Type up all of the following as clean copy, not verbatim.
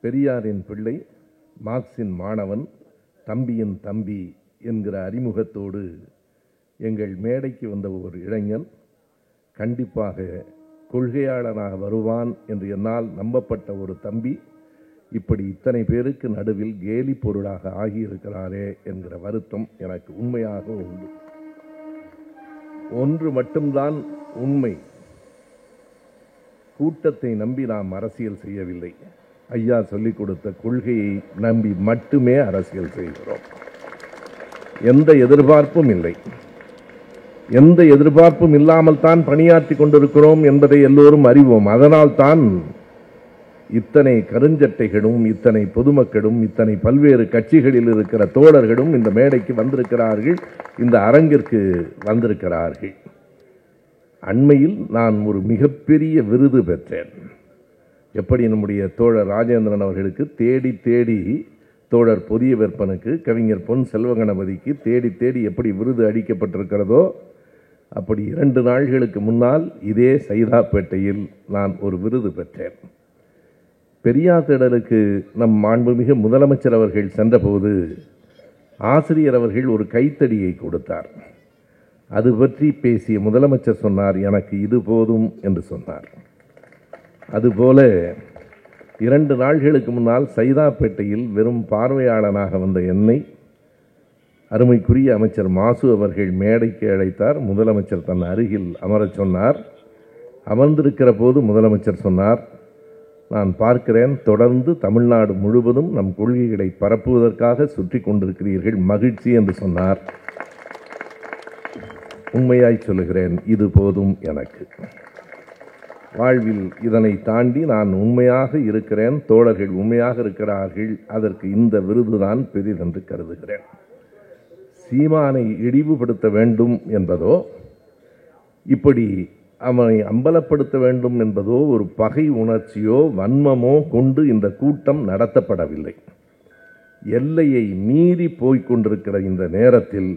பெரியாரின் பிள்ளை, மார்க்சின் மாணவன், தம்பியின் தம்பி என்கிற அறிமுகத்தோடு எங்கள் மேடைக்கு வந்த ஒரு இளைஞன் கண்டிப்பாக கொள்கையாளனாக வருவான் என்று என்னால் நம்பப்பட்ட ஒரு தம்பி இப்படி இத்தனை பேருக்கு நடுவில் கேலி பொருளாக ஆகியிருக்கிறாரே என்கிற வருத்தம் எனக்கு உண்மையாக உண்டு. ஒன்று மட்டும்தான் உண்மை, கூட்டத்தை நம்பி நாம் அரசியல் செய்யவில்லை. ஐயா சொல்லிக் கொடுத்த கொள்கையை நம்பி மட்டுமே அரசியல் செய்கிறோம். எந்த எதிர்பார்ப்பும் இல்லை. எந்த எதிர்பார்ப்பும் இல்லாமல் தான் பணியாற்றி கொண்டிருக்கிறோம் என்பதை எல்லோரும் அறிவோம். அதனால் தான் இத்தனை கருஞ்சட்டைகளும், இத்தனை பொதுமக்களும், இத்தனை பல்வேறு கட்சிகளில் இருக்கிற தோழர்களும் இந்த மேடைக்கு வந்திருக்கிறார்கள், இந்த அரங்கிற்கு வந்திருக்கிறார்கள். அண்மையில் நான் ஒரு மிகப்பெரிய விருது பெற்றேன். எப்படி நம்முடைய தோழர் ராஜேந்திரன் அவர்களுக்கு தேடி தேடி, தோழர் புதிய வெப்பனுக்கு, கவிஞர் பொன் செல்வகணபதிக்கு தேடி தேடி எப்படி விருது அளிக்கப்பட்டிருக்கிறதோ அப்படி 2 நாள்களுக்கு முன்னால் இதே சைதாப்பேட்டையில் நான் ஒரு விருது பெற்றேன். பெரியார் திடலுக்கு நம் மாண்புமிகு முதலமைச்சர் அவர்கள் சென்றபோது ஆசிரியர் அவர்கள் ஒரு கைத்தடியை கொடுத்தார். அது பற்றி பேசிய முதலமைச்சர் சொன்னார், எனக்கு இது போதும் என்று சொன்னார். அதுபோல 2 நாள்களுக்கு முன்னால் சைதாப்பேட்டையில் வெறும் பார்வையாளனாக வந்த என்னை அருமைக்குரிய அமைச்சர் மாசு அவர்கள் மேடைக்கு அழைத்தார். முதலமைச்சர் தன் அருகில் அமரச் சொன்னார். அமர்ந்திருக்கிற போது முதலமைச்சர் சொன்னார், நான் பார்க்கிறேன், தொடர்ந்து தமிழ்நாடு முழுவதும் நம் கொள்கைகளை பரப்புவதற்காக சுற்றி கொண்டிருக்கிறீர்கள், மகிழ்ச்சி என்று சொன்னார். உண்மையாய் சொல்லுகிறேன், இது போதும் எனக்கு. வாழ்வில் இதனை தாண்டி நான் உண்மையாக இருக்கிறேன், தோழர்கள் உண்மையாக இருக்கிறார்கள், அதற்கு இந்த விருதுதான் பெரிதென்று கருதுகிறேன். சீமானை இழிவுபடுத்த வேண்டும் என்பதோ, இப்படி அவனை அம்பலப்படுத்த வேண்டும் என்பதோ ஒரு பகை உணர்ச்சியோ வன்மமோ கொண்டு இந்த கூட்டம் நடத்தப்படவில்லை. எல்லையை மீறி போய்கொண்டிருக்கிற இந்த நேரத்தில்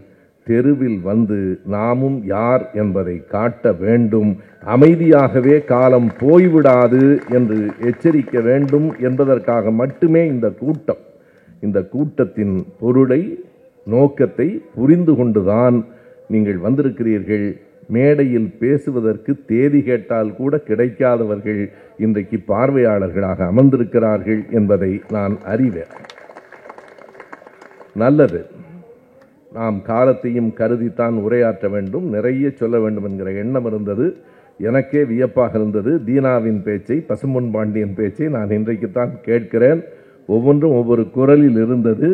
தெருவில் வந்து நாமும் யார் என்பதை காட்ட வேண்டும், அமைதியாகவே காலம் போய்விடாது என்று எச்சரிக்க வேண்டும் என்பதற்காக மட்டுமே இந்த கூட்டம். இந்த கூட்டத்தின் பொருளை, நோக்கத்தை புரிந்து கொண்டுதான் நீங்கள் வந்திருக்கிறீர்கள். மேடையில் பேசுவதற்கு தேதி கேட்டால் கூட கிடைக்காதவர்கள் இன்றைக்கு பார்வையாளர்களாக அமர்ந்திருக்கிறார்கள் என்பதை நான் அறிவேன். நல்லது, நாம் காலத்தையும் கருதித்தான் உரையாற்ற வேண்டும், நிறைய சொல்ல வேண்டும் என்கிற எண்ணம் இருந்தது. எனக்கே வியப்பாக இருந்தது. தீனாவின் பேச்சை, பசும்பொன் பாண்டியன் பேச்சை நான் இன்றைக்குத்தான் கேட்கிறேன். ஒவ்வொன்றும் ஒவ்வொரு குரலில் இருந்தது.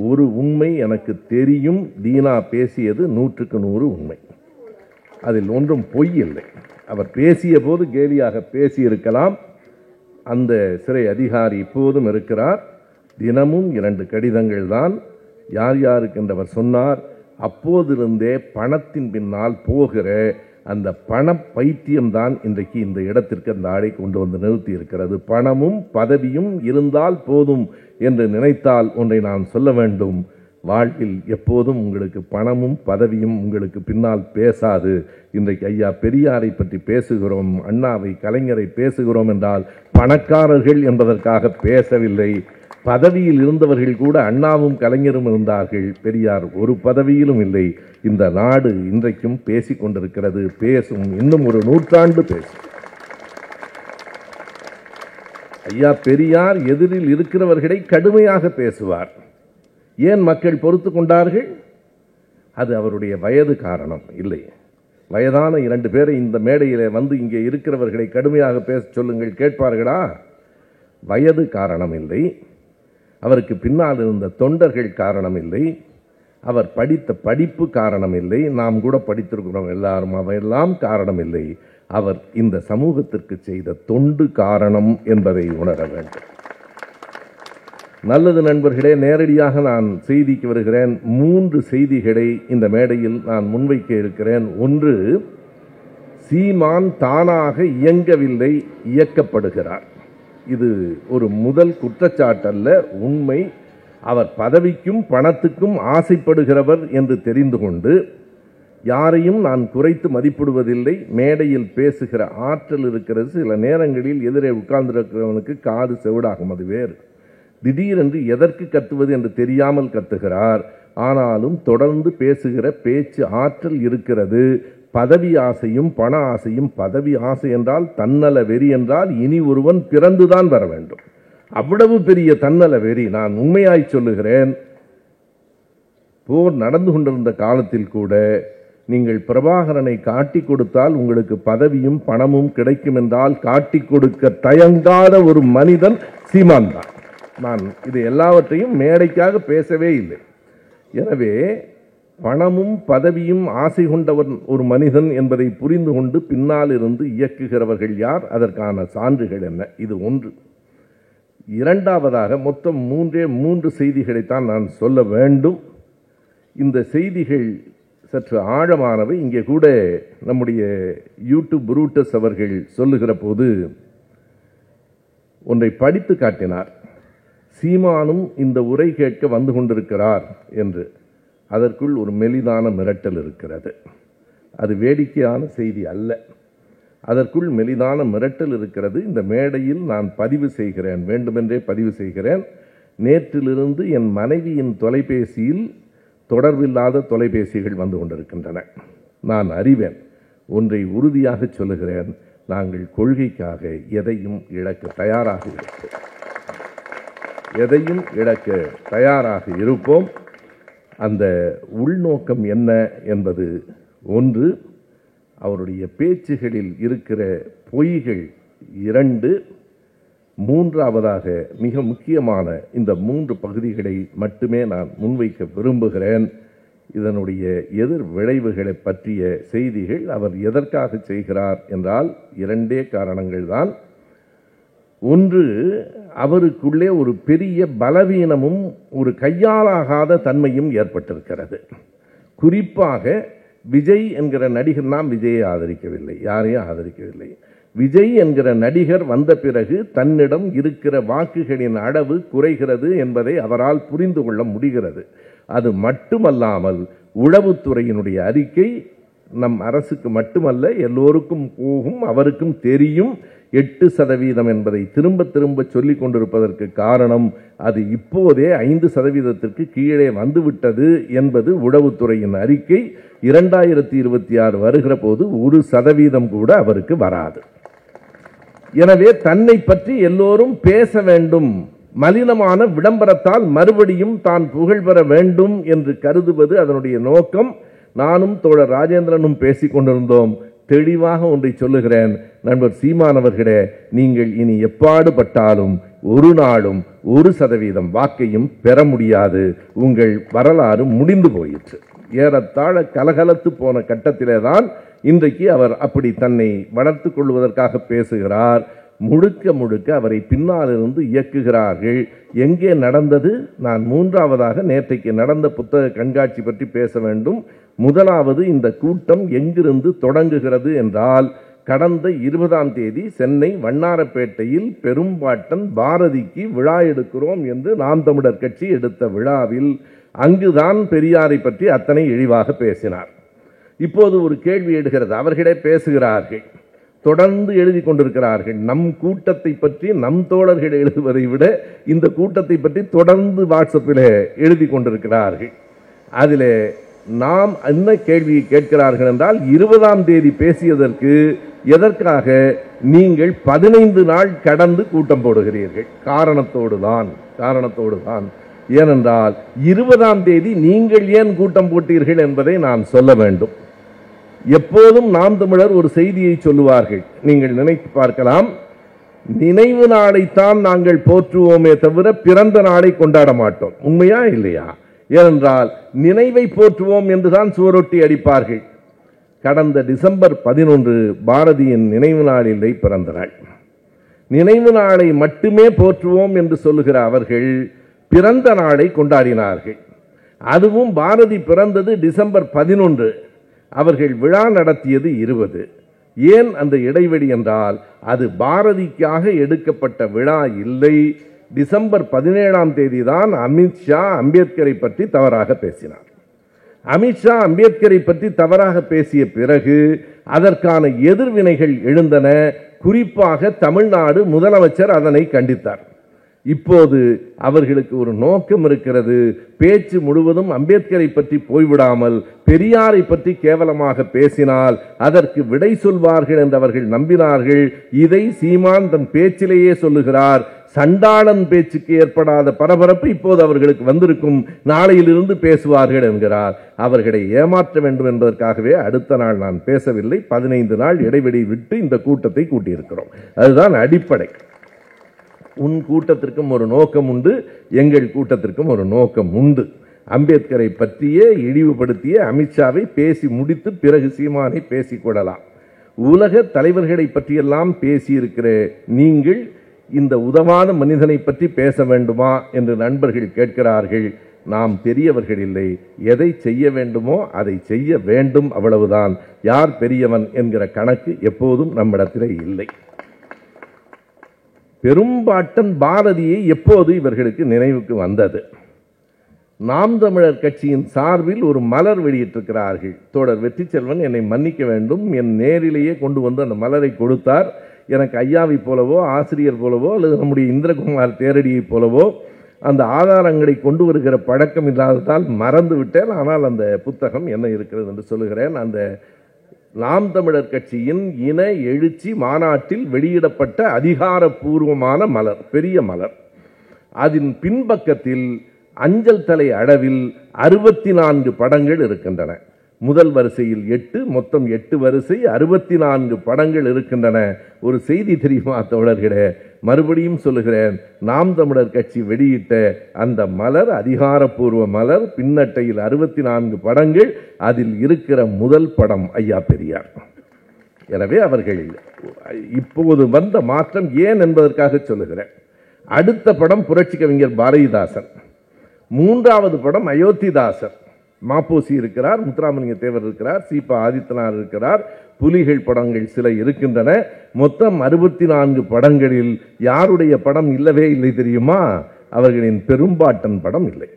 ஒரு உண்மை எனக்கு தெரியும், தீனா பேசியது 100க்கு 100 உண்மை. அதில் ஒன்றும் பொய் இல்லை. அவர் பேசிய போது கேலியாக பேசியிருக்கலாம். அந்த சிறை அதிகாரி இப்போதும் இருக்கிறார். தினமும் 2 கடிதங்கள் தான். யார் யாருக்கு என்றவர் சொன்னார். அப்போதிருந்தே பணத்தின் பின்னால் போகிற அந்த பண பைத்தியம்தான் இன்றைக்கு இந்த இடத்திற்கு அந்த ஆளை கொண்டு வந்து நிறுத்தி இருக்கிறது. பணமும் பதவியும் இருந்தால் போதும் என்று நினைத்தால் ஒன்றை நான் சொல்ல வேண்டும், வாழ்வில் எப்போதும் உங்களுக்கு பணமும் பதவியும் உங்களுக்கு பின்னால் பேசாது. இன்றைக்கு ஐயா பெரியாரை பற்றி பேசுகிறோம், அண்ணாவை, கலைஞரை பேசுகிறோம் என்றால் பணக்காரர்கள் என்பதற்காக பேசவில்லை. பதவியில் இருந்தவர்கள் கூட அண்ணாவும் கலைஞரும் இருந்தார்கள். பெரியார் ஒரு பதவியிலும் இல்லை. இந்த நாடு இன்றைக்கும் பேசிக் கொண்டிருக்கிறது, பேசும், இன்னும் ஒரு 100 ஆண்டு பேசும். ஐயா பெரியார் எதிரில் இருக்கிறவர்களை கடுமையாக பேசுவார். ஏன் மக்கள் பொறுத்து கொண்டார்கள்? அது அவருடைய வயது காரணம் இல்லை. வயதான 2 பேரை இந்த மேடையில் வந்து இங்கே இருக்கிறவர்களை கடுமையாக பேச சொல்லுங்கள், கேட்பார்களா? வயது காரணம் இல்லை. அவருக்கு பின்னால் இருந்த தொண்டர்கள் காரணம் இல்லை. அவர் படித்த படிப்பு காரணம் இல்லை. நாம் கூட படித்திருக்கிறோம் எல்லாரும், அவையெல்லாம் காரணம் இல்லை. அவர் இந்த சமூகத்திற்கு செய்த தொண்டு காரணம் என்பதை உணர வேண்டும். நல்லது நண்பர்களே, நேரடியாக நான் செய்திக்கு வருகிறேன். 3 செய்திகளை இந்த மேடையில் நான் முன்வைக்க இருக்கிறேன். ஒன்று, சீமான் தானாக இயங்கவில்லை, இயக்கப்படுகிறார். இது ஒரு முதல் குற்றச்சாட்டல்ல, உண்மை. அவர் பதவிக்கும் பணத்துக்கும் ஆசைப்படுகிறவர் என்று தெரிந்து கொண்டு, யாரையும் நான் குறைத்து மதிப்பிடுவதில்லை, மேடையில் பேசுகிற ஆற்றல் இருக்கிறது. சில நேரங்களில் எதிரே உட்கார்ந்திருக்கிறவனுக்கு காது செவிடாகும், அது வேறு. திடீரென்று எதற்கு கத்துவது என்று தெரியாமல் கத்துகிறார். ஆனாலும் தொடர்ந்து பேசுகிற பேச்சு ஆற்றல் இருக்கிறது. பதவி ஆசையும் பண ஆசையும், பதவி ஆசை என்றால் தன்னல வெறி என்றால் இனி ஒருவன் பிறந்துதான் வர வேண்டும். அவ்வளவு பெரிய தன்னல வெறி. நான் உண்மையாய் சொல்லுகிறேன், போர் நடந்து கொண்டிருந்த காலத்தில் கூட நீங்கள் பிரபாகரனை காட்டி கொடுத்தால் உங்களுக்கு பதவியும் பணமும் கிடைக்கும் என்றால் காட்டி கொடுக்க தயங்காத ஒரு மனிதன் சீமான் தான். நான் இது எல்லாவற்றையும் மேடைக்காக பேசவே இல்லை. எனவே பணமும் பதவியும் ஆசை கொண்டவன் ஒரு மனிதன் என்பதை புரிந்து கொண்டு பின்னால் இருந்து இயக்குகிறவர்கள் யார், அதற்கான சான்றுகள் என்ன? இது ஒன்று. இரண்டாவதாக, மொத்தம் மூன்று செய்திகளைத்தான் நான் சொல்ல வேண்டும். இந்த செய்திகள் சற்று ஆழமானவை. இங்கே கூட நம்முடைய யூடியூப் புரூட்டஸ் அவர்கள் சொல்லுகிற போது ஒன்றை படித்து காட்டினார். சீமானும் இந்த உரை கேட்க வந்து கொண்டிருக்கிறார் என்று. அதற்குள் ஒரு மெலிதான மிரட்டல் இருக்கிறது. அது வேடிக்கையான செய்தி அல்ல. அதற்குள் மெலிதான மிரட்டல் இருக்கிறது. இந்த மேடையில் நான் பதிவு செய்கிறேன், வேண்டுமென்றே பதிவு செய்கிறேன். நேற்றிலிருந்து என் மனைவியின் தொலைபேசியில் தொடர்பில்லாத தொலைபேசிகள் வந்து கொண்டிருக்கின்றன. நான் அறிவேன். ஒன்றை உறுதியாக சொல்லுகிறேன், நாங்கள் கொள்கைக்காக எதையும் இழக்க தயாராக இருப்போம். எதையும் இழக்க தயாராக இருப்போம். அந்த உள்நோக்கம் என்ன என்பது ஒன்று. அவருடைய பேச்சுகளில் இருக்கிற பொய்கள் இரண்டு. மூன்றாவதாக, மிக முக்கியமான இந்த மூன்று பகுதிகளை மட்டுமே நான் முன்வைக்க விரும்புகிறேன். இதனுடைய எதிர் விளைவுகளை பற்றிய செய்திகள். அவர் எதற்காக செய்கிறார் என்றால் இரண்டே காரணங்கள் தான். ஒன்று, அவருக்குள்ளே ஒரு பெரிய பலவீனமும் ஒரு கையாலாகாத தன்மையும் ஏற்பட்டிருக்கிறது. குறிப்பாக விஜய் என்கிற நடிகர், நாம் விஜயை ஆதரிக்கவில்லை, யாரையும் ஆதரிக்கவில்லை. விஜய் என்கிற நடிகர் வந்த பிறகு தன்னிடம் இருக்கிற வாக்குகளின் அளவு குறைகிறது என்பதை அவரால் புரிந்து கொள்ள முடிகிறது. அது மட்டுமல்லாமல் உளவுத்துறையினுடைய அறிக்கை நம் அரசுக்கு மட்டுமல்ல எல்லோருக்கும் போகும், அவருக்கும் தெரியும். 8% என்பதை திரும்ப திரும்ப சொல்லிக் கொண்டிருப்பதற்கு காரணம் அது இப்போதே 5%க்கு கீழே வந்துவிட்டது என்பது உளவுத்துறையின் அறிக்கை. 2026 வருகிற போது 1% கூட அவருக்கு வராது. எனவே தன்னை பற்றி எல்லோரும் பேச வேண்டும், மலினமான விளம்பரத்தால் மறுபடியும் தான் புகழ் பெற வேண்டும் என்று கருதுவது அதனுடைய நோக்கம். நானும் தோழர் ராஜேந்திரனும் பேசிக் கொண்டிருந்தோம். தெளிவாக ஒன்றை சொல்லுகிறேன், நண்பர் சீமான் அவர்களே, நீங்கள் இனி எப்பாடுபட்டாலும் ஒரு நாளும் 1% வாக்கையும் பெற முடியாது. உங்கள் வரலாறு முடிந்து போயிற்று. ஏறத்தாழ கலகலத்து போன கட்டத்திலே தான் இன்றைக்கு அவர் அப்படி தன்னை வளர்த்து கொள்வதற்காக பேசுகிறார். முழுக்க முழுக்க அவரை பின்னால் இருந்து இயக்குகிறார்கள். எங்கே நடந்தது? நான் மூன்றாவதாக நேற்றைக்கு நடந்த புத்தக கண்காட்சி பற்றி பேச வேண்டும். முதலாவது, இந்த கூட்டம் எங்கிருந்து தொடங்குகிறது என்றால், கடந்த 20ஆம் தேதி சென்னை வண்ணாரப்பேட்டையில் பெரும்பாட்டன் பாரதிக்கு விழா எடுக்கிறோம் என்று நாம் தமிழர் கட்சி எடுத்த விழாவில் அங்குதான் பெரியாரை பற்றி அத்தனை இழிவாக பேசினார். இப்போது ஒரு கேள்வி எடுக்கிறது. அவர்களே பேசுகிறார்கள், தொடர்ந்து எழுதி கொண்டிருக்கிறார்கள். நம் கூட்டத்தை பற்றி நம் தோழர்கள் எழுதுவதை விட இந்த கூட்டத்தை பற்றி தொடர்ந்து வாட்ஸ்அப்பில் எழுதி கொண்டிருக்கிறார்கள். அதில் நாம் என்ன கேள்வியை கேட்கிறார்கள் என்றால், 20ஆம் தேதி பேசியதற்கு எதற்காக நீங்கள் 15 நாள் கடந்து கூட்டம் போடுகிறீர்கள்? காரணத்தோடு தான். ஏனென்றால் 20ஆம் தேதி நீங்கள் ஏன் கூட்டம் போட்டீர்கள் என்பதை நான் சொல்ல வேண்டும். எப்போதும் நாம் தமிழர் ஒரு செய்தியை சொல்லுவார்கள், நீங்கள் நினைத்து பார்க்கலாம். நினைவு நாளைத்தான் நாங்கள் போற்றுவோமே தவிர பிறந்த நாளை கொண்டாட மாட்டோம். உண்மையா இல்லையா? ஏனென்றால் நினைவை போற்றுவோம் என்றுதான் சுவரொட்டி அடிப்பார்கள். கடந்த டிசம்பர் 11 பாரதியின் நினைவு நாள் இல்லை, பிறந்த நாள். நினைவு நாளை மட்டுமே போற்றுவோம் என்று சொல்லுகிற அவர்கள் பிறந்த நாளை கொண்டாடினார்கள். அதுவும் பாரதி பிறந்தது டிசம்பர் 11, அவர்கள் விழா நடத்தியது 20. ஏன் அந்த இடைவெளி என்றால், அது பாரதிக்காக எடுக்கப்பட்ட விழா இல்லை. டிசம்பர் 17ஆம் தேதி தான் அமித்ஷா அம்பேத்கரை பற்றி தவறாக பேசினார். அமித்ஷா அம்பேத்கரை பற்றி தவறாக பேசிய பிறகு அதற்கான எதிர்வினைகள் எழுந்தன. குறிப்பாக தமிழ்நாடு முதலமைச்சர் அதனை கண்டித்தார். இப்போது அவர்களுக்கு ஒரு நோக்கம் இருக்கிறது. பேச்சு முழுவதும் அம்பேத்கரை பற்றி போய்விடாமல் பெரியாரை பற்றி கேவலமாக பேசினால் அதற்கு விடை சொல்வார்கள் என்று அவர்கள் நம்பினார்கள். இதை சீமான் தன் பேச்சிலேயே சொல்லுகிறார். சண்டாளன் பேச்சுக்கு ஏற்படாத பரபரப்பு இப்போது அவர்களுக்கு வந்திருக்கும், நாளையிலிருந்து பேசுவார்கள் என்கிறார். அவர்களை ஏமாற்ற வேண்டும் என்பதற்காகவே அடுத்த நாள் நான் பேசவில்லை. 15 நாள் இடைவெளி விட்டு இந்த கூட்டத்தை கூட்டியிருக்கிறோம். அதுதான் அடிப்படை. உன் கூட்டத்திற்கும் ஒரு நோக்கம் உண்டு, எங்கள் கூட்டத்திற்கும் ஒரு நோக்கம் உண்டு. அம்பேத்கரை பற்றியே இழிவுபடுத்திய அமித்ஷாவை பேசி முடித்து பிறகு சீமானை பேசிக்கொள்ளலாம். உலக தலைவர்களை பற்றியெல்லாம் பேசியிருக்கிற நீங்கள் இந்த உதவாத மனிதனை பற்றி பேச வேண்டுமா என்று நண்பர்கள் கேட்கிறார்கள். நாம் பெரியவர்கள் இல்லை. எதை செய்ய வேண்டுமோ அதை செய்ய வேண்டும், அவ்வளவுதான். யார் பெரியவன் என்கிற கணக்கு எப்போதும் நம்மிடத்திலே இல்லை. பெரும்பாட்டன் பாரதியை எப்போது இவர்களுக்கு நினைவுக்கு வந்தது? நாம் தமிழர் கட்சியின் சார்பில் ஒரு மலர் வெளியிட்டிருக்கிறார்கள். தோழர் வெற்றிச்செல்வன் என்னை மன்னிக்க வேண்டும், என் நேரிலேயே கொண்டு வந்து அந்த மலரை கொடுத்தார். எனக்கு ஐயாவை போலவோ ஆசிரியர் போலவோ அல்லது நம்முடைய இந்திரகுமார் தேரடியை போலவோ அந்த ஆதாரங்களை கொண்டு வருகிற பழக்கம் இல்லாததால் மறந்து விட்டேன். ஆனால் அந்த புத்தகம் என்ன இருக்கிறது என்று சொல்லுகிறேன். அந்த நாம் தமிழர் கட்சியின் இன எழுச்சி மாநாட்டில் வெளியிடப்பட்ட அதிகாரப்பூர்வமான மலர், பெரிய மலர். அதன் பின்பக்கத்தில் அஞ்சல் தலை அளவில் 64 படங்கள் இருக்கின்றன. முதல் வரிசையில் 8, மொத்தம் 8 வரிசை, 64 படங்கள் இருக்கின்றன. ஒரு செய்தி தெரியுமா தோழர்களே? மறுபடியும் சொல்லுகிறேன், நாம் தமிழர் கட்சி வெளியிட்ட அந்த மலர் அதிகாரப்பூர்வ மலர். பின்னட்டையில் 64 படங்கள். அதில் இருக்கிற முதல் படம் ஐயா பெரியார். எனவே அவர்கள் இப்போது வந்த மாற்றம் ஏன் என்பதற்காக சொல்லுகிறேன். அடுத்த படம் புரட்சி கவிஞர் பாரதிதாசன். 3வது படம் அயோத்திதாசர். மாப்போசி இருக்கிறார், முத்துராமலிங்க தேவர் இருக்கிறார், சீபா ஆதித்தனார் இருக்கிறார், புலிகள் படங்கள் சில இருக்கின்றன. மொத்தம் 64 படங்களில் யாருடைய படம் இல்லவே இல்லை தெரியுமா? அவர்களின் பெரும்பாட்டன் படம் இல்லை.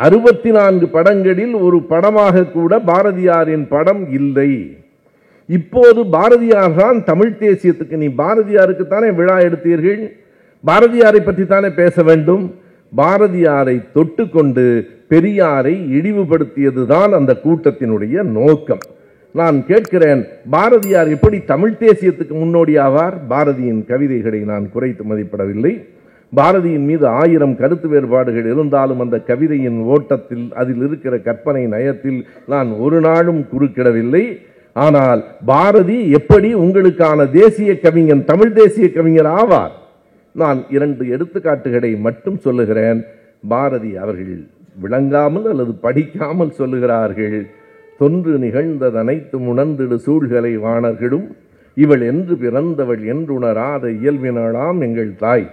64 படங்களில் ஒரு படமாக கூட பாரதியாரின் படம் இல்லை. இப்போது பாரதியார் தான் தமிழ் தேசியத்துக்கு, நீ பாரதியாருக்கு தானே விழா எடுத்தீர்கள், பாரதியாரை பற்றி தானே பேச வேண்டும். பாரதியாரை தொட்டுக்கொண்டு பெரியாரை இழிவுபடுத்தியதுதான் அந்த கூட்டத்தினுடைய நோக்கம். நான் கேட்கிறேன், பாரதியார் எப்படி தமிழ் தேசியத்துக்கு முன்னோடியாவார்? பாரதியின் கவிதைகளை நான் குறைத்து மதிப்பிடவில்லை. பாரதியின் மீது 1000 கருத்து வேறுபாடுகள் இருந்தாலும் அந்த கவிதையின் ஓட்டத்தில், அதில் இருக்கிற கற்பனை நயத்தில் நான் ஒரு நாளும் குறுக்கிடவில்லை. ஆனால் பாரதி எப்படி உங்களுக்கான தேசிய கவிஞன், தமிழ் தேசிய கவிஞர் ஆவார்? நான் 2 எடுத்துக்காட்டுகளை மட்டும் சொல்லுகிறேன். பாரதி அவர்கள் விளங்காமல் அல்லது படிக்காமல் சொல்லுகிறார்கள். தொன்று நிகழ்ந்தது அனைத்தும் உணர்ந்திடு சூழ்களை வாணர்களும் இவள் என்று பிறந்தவள் என்றுணராத இயல்பினாளாம் எங்கள் தாய்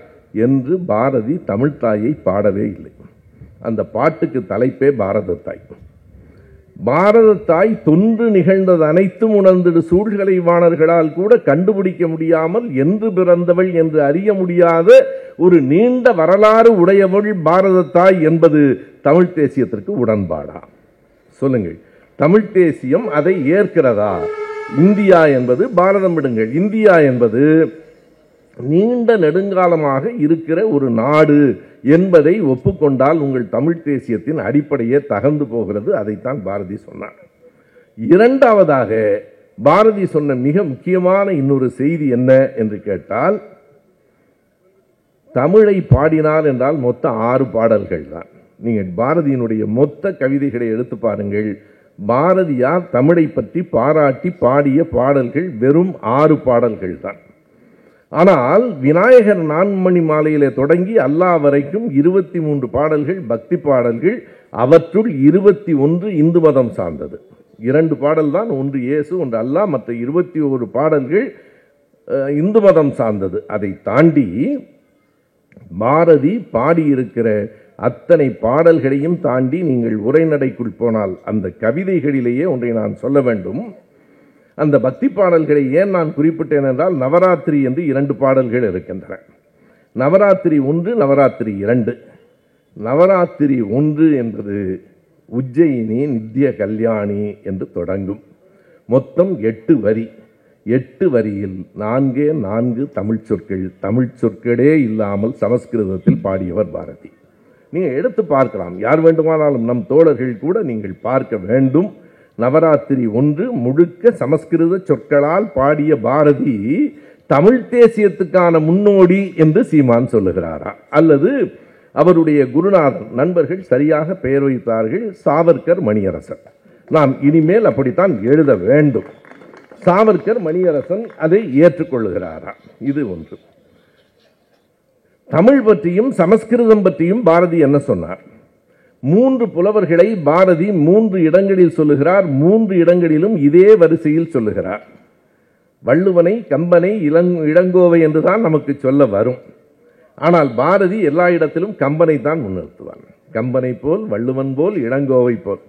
என்று பாரதி தமிழ் தாயை பாடவே இல்லை. அந்த பாட்டுக்கு தலைப்பே பாரத தாய். பாரத தாய் தொன்று நிகழ்ந்தது அனைத்தும் உணர்ந்திடு சூழ்களை வாணர்களால் கூட கண்டுபிடிக்க முடியாமல் என்று பிறந்தவள் என்று அறிய முடியாத ஒரு நீண்ட வரலாறு உடையவள் பாரத தாய் என்பது தமிழ் தேசியத்திற்கு உடன்பாடா? சொல்லுங்கள். தமிழ் தேசியம் அதை ஏற்கிறதா? இந்தியா என்பது, பாரதம் விடுங்கள், இந்தியா என்பது நீண்ட நெடுங்காலமாக இருக்கிற ஒரு நாடு என்பதை ஒப்புக்கொண்டால் உங்கள் தமிழ் தேசியத்தின் அடிப்படையே தகர்ந்து போகிறது. அதைத்தான் பாரதி சொன்னார். இரண்டாவதாக பாரதி சொன்ன மிக முக்கியமான இன்னொரு செய்தி என்ன என்று கேட்டால், தமிழை பாடினார் என்றால் மொத்தம் 6 பாடல்கள் தான். நீங்கள் பாரதியினுடைய மொத்த கவிதைகளை எடுத்து பாருங்கள். பாரதியார் தமிழை பற்றி பாராட்டி பாடிய பாடல்கள் வெறும் 6 பாடல்கள் தான். ஆனால் விநாயகர் 4 மணி மாலையிலே தொடங்கி அல்லாஹ் வரைக்கும் 23 பாடல்கள் பக்தி பாடல்கள். அவற்றுள் 21 இந்து மதம் சார்ந்தது. 2 பாடல் தான், ஒன்று இயேசு ஒன்று அல்லாஹ், மற்ற 21 பாடல்கள் இந்து மதம் சார்ந்தது. அதை தாண்டி பாரதி பாடியிருக்கிற அத்தனை பாடல்களையும் தாண்டி நீங்கள் உரைநடைக்குள் போனால் அந்த கவிதைகளிலேயே ஒன்றை நான் சொல்ல வேண்டும். அந்த பக்தி பாடல்களை ஏன் நான் குறிப்பிட்டேன் என்றால், நவராத்திரி என்று 2 பாடல்கள் இருக்கின்றன. நவராத்திரி 1, நவராத்திரி 2. நவராத்திரி 1 என்பது உஜ்ஜயினி நித்திய கல்யாணி என்று தொடங்கும். மொத்தம் 8 வரி. 8 வரியில் 4 தமிழ் சொற்கள், தமிழ் சொற்களே இல்லாமல் சமஸ்கிருதத்தில் பாடியவர் பாரதி. நீங்கள் எடுத்து பார்க்கலாம், யார் வேண்டுமானாலும், நம் தோழர்கள் கூட நீங்கள் பார்க்க வேண்டும். நவராத்திரி 1 முழுக்க சமஸ்கிருத சொற்களால் பாடிய பாரதி தமிழ் தேசியத்துக்கான முன்னோடி என்று சீமான் சொல்லுகிறாரா? அல்லது அவருடைய குருநாதர் நண்பர்கள் சரியாக பெயர் வைத்தார்கள், சாவர்கர் மணியரசன். நாம் இனிமேல் அப்படித்தான் எழுத வேண்டும். சாவர்கர் மணியரசன் அதை ஏற்றுக்கொள்ளுகிறாரா? இது ஒன்று. தமிழ் பற்றியும் சமஸ்கிருதம் பற்றியும் பாரதி என்ன சொன்னார்? 3 புலவர்களை பாரதி 3 இடங்களில் சொல்லுகிறார். 3 இடங்களிலும் இதே வரிசையில் சொல்லுகிறார். வள்ளுவனை, கம்பனை, இளங்கோவை என்றுதான் நமக்கு சொல்ல வரும். ஆனால் பாரதி எல்லா இடத்திலும் கம்பனை தான் முன்னிறுத்துவான். கம்பனை போல், வள்ளுவன் போல், இளங்கோவை போல்.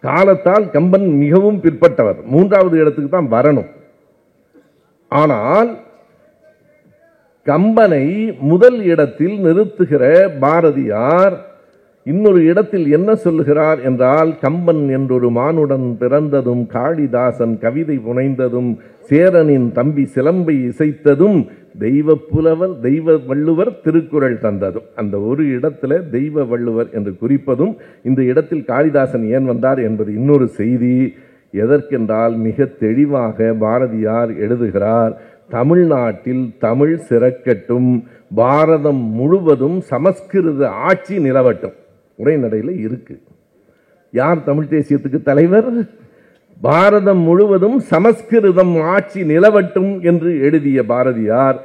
காலத்தால் கம்பன் மிகவும் பிற்பட்டவர், 3வது இடத்துக்கு தான் வரணும். ஆனால் கம்பனை முதல் இடத்தில் நிறுத்துகிற பாரதியார் இன்னொரு இடத்தில் என்ன சொல்லுகிறார் என்றால், கம்பன் என்றொரு மானுடன் பிறந்ததும், காளிதாசன் கவிதை புனைந்ததும், சேரனின் தம்பி சிலம்பை இசைத்ததும், தெய்வ புலவர் தெய்வ வள்ளுவர் திருக்குறள் தந்ததும். அந்த ஒரு இடத்துல தெய்வ வள்ளுவர் என்று குறிப்பதும், இந்த இடத்தில் காளிதாசன் ஏன் வந்தார் என்பது இன்னொரு செய்தி. எதற்கென்றால் மிக தெளிவாக பாரதியார் எழுதுகிறார், தமிழ்நாட்டில் தமிழ் சிறக்கட்டும், பாரதம் முழுவதும் சமஸ்கிருத ஆட்சி நிலவட்டும். உரைநடையில் இருக்கு. யார் தமிழ் தேசியத்துக்கு தலைவர்? பாரதம் முழுவதும் சமஸ்கிருதம் ஆட்சி நிலவட்டும் என்று எழுதிய பாரதியார்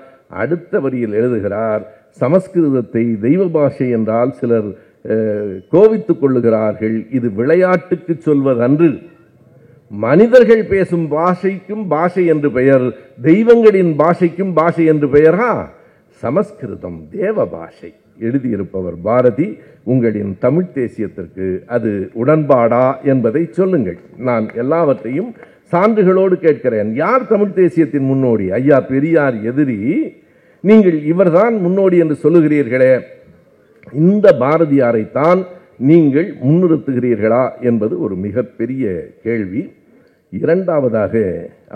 அடுத்த வரியில் எழுதுகிறார், சமஸ்கிருதத்தை தெய்வ பாஷை என்றால் சிலர் கோபித்துக் கொள்ளுகிறார்கள். இது விளையாட்டுக்கு சொல்வதன்று. மனிதர்கள் பேசும் பாஷைக்கும் பாஷை என்று பெயர், தெய்வங்களின் பாஷைக்கும் பாஷை என்று பெயரா? சமஸ்கிருதம் தேவ பாஷை. எழுதியிருப்பவர் பாரதி. உங்களின் தமிழ் தேசியத்திற்கு அது உடன்பாடா என்பதை சொல்லுங்கள். நான் எல்லாவற்றையும் சான்றுகளோடு கேட்கிறேன். யார் தமிழ் தேசியத்தின் முன்னோடி? ஐயா பெரியார் எதிரி. நீங்கள் இவர்தான் முன்னோடி என்று சொல்லுகிறீர்களே, இந்த பாரதியாரைத்தான் நீங்கள் முன்னிறுத்துகிறீர்களா என்பது ஒரு மிகப்பெரிய கேள்வி. இரண்டாவதாக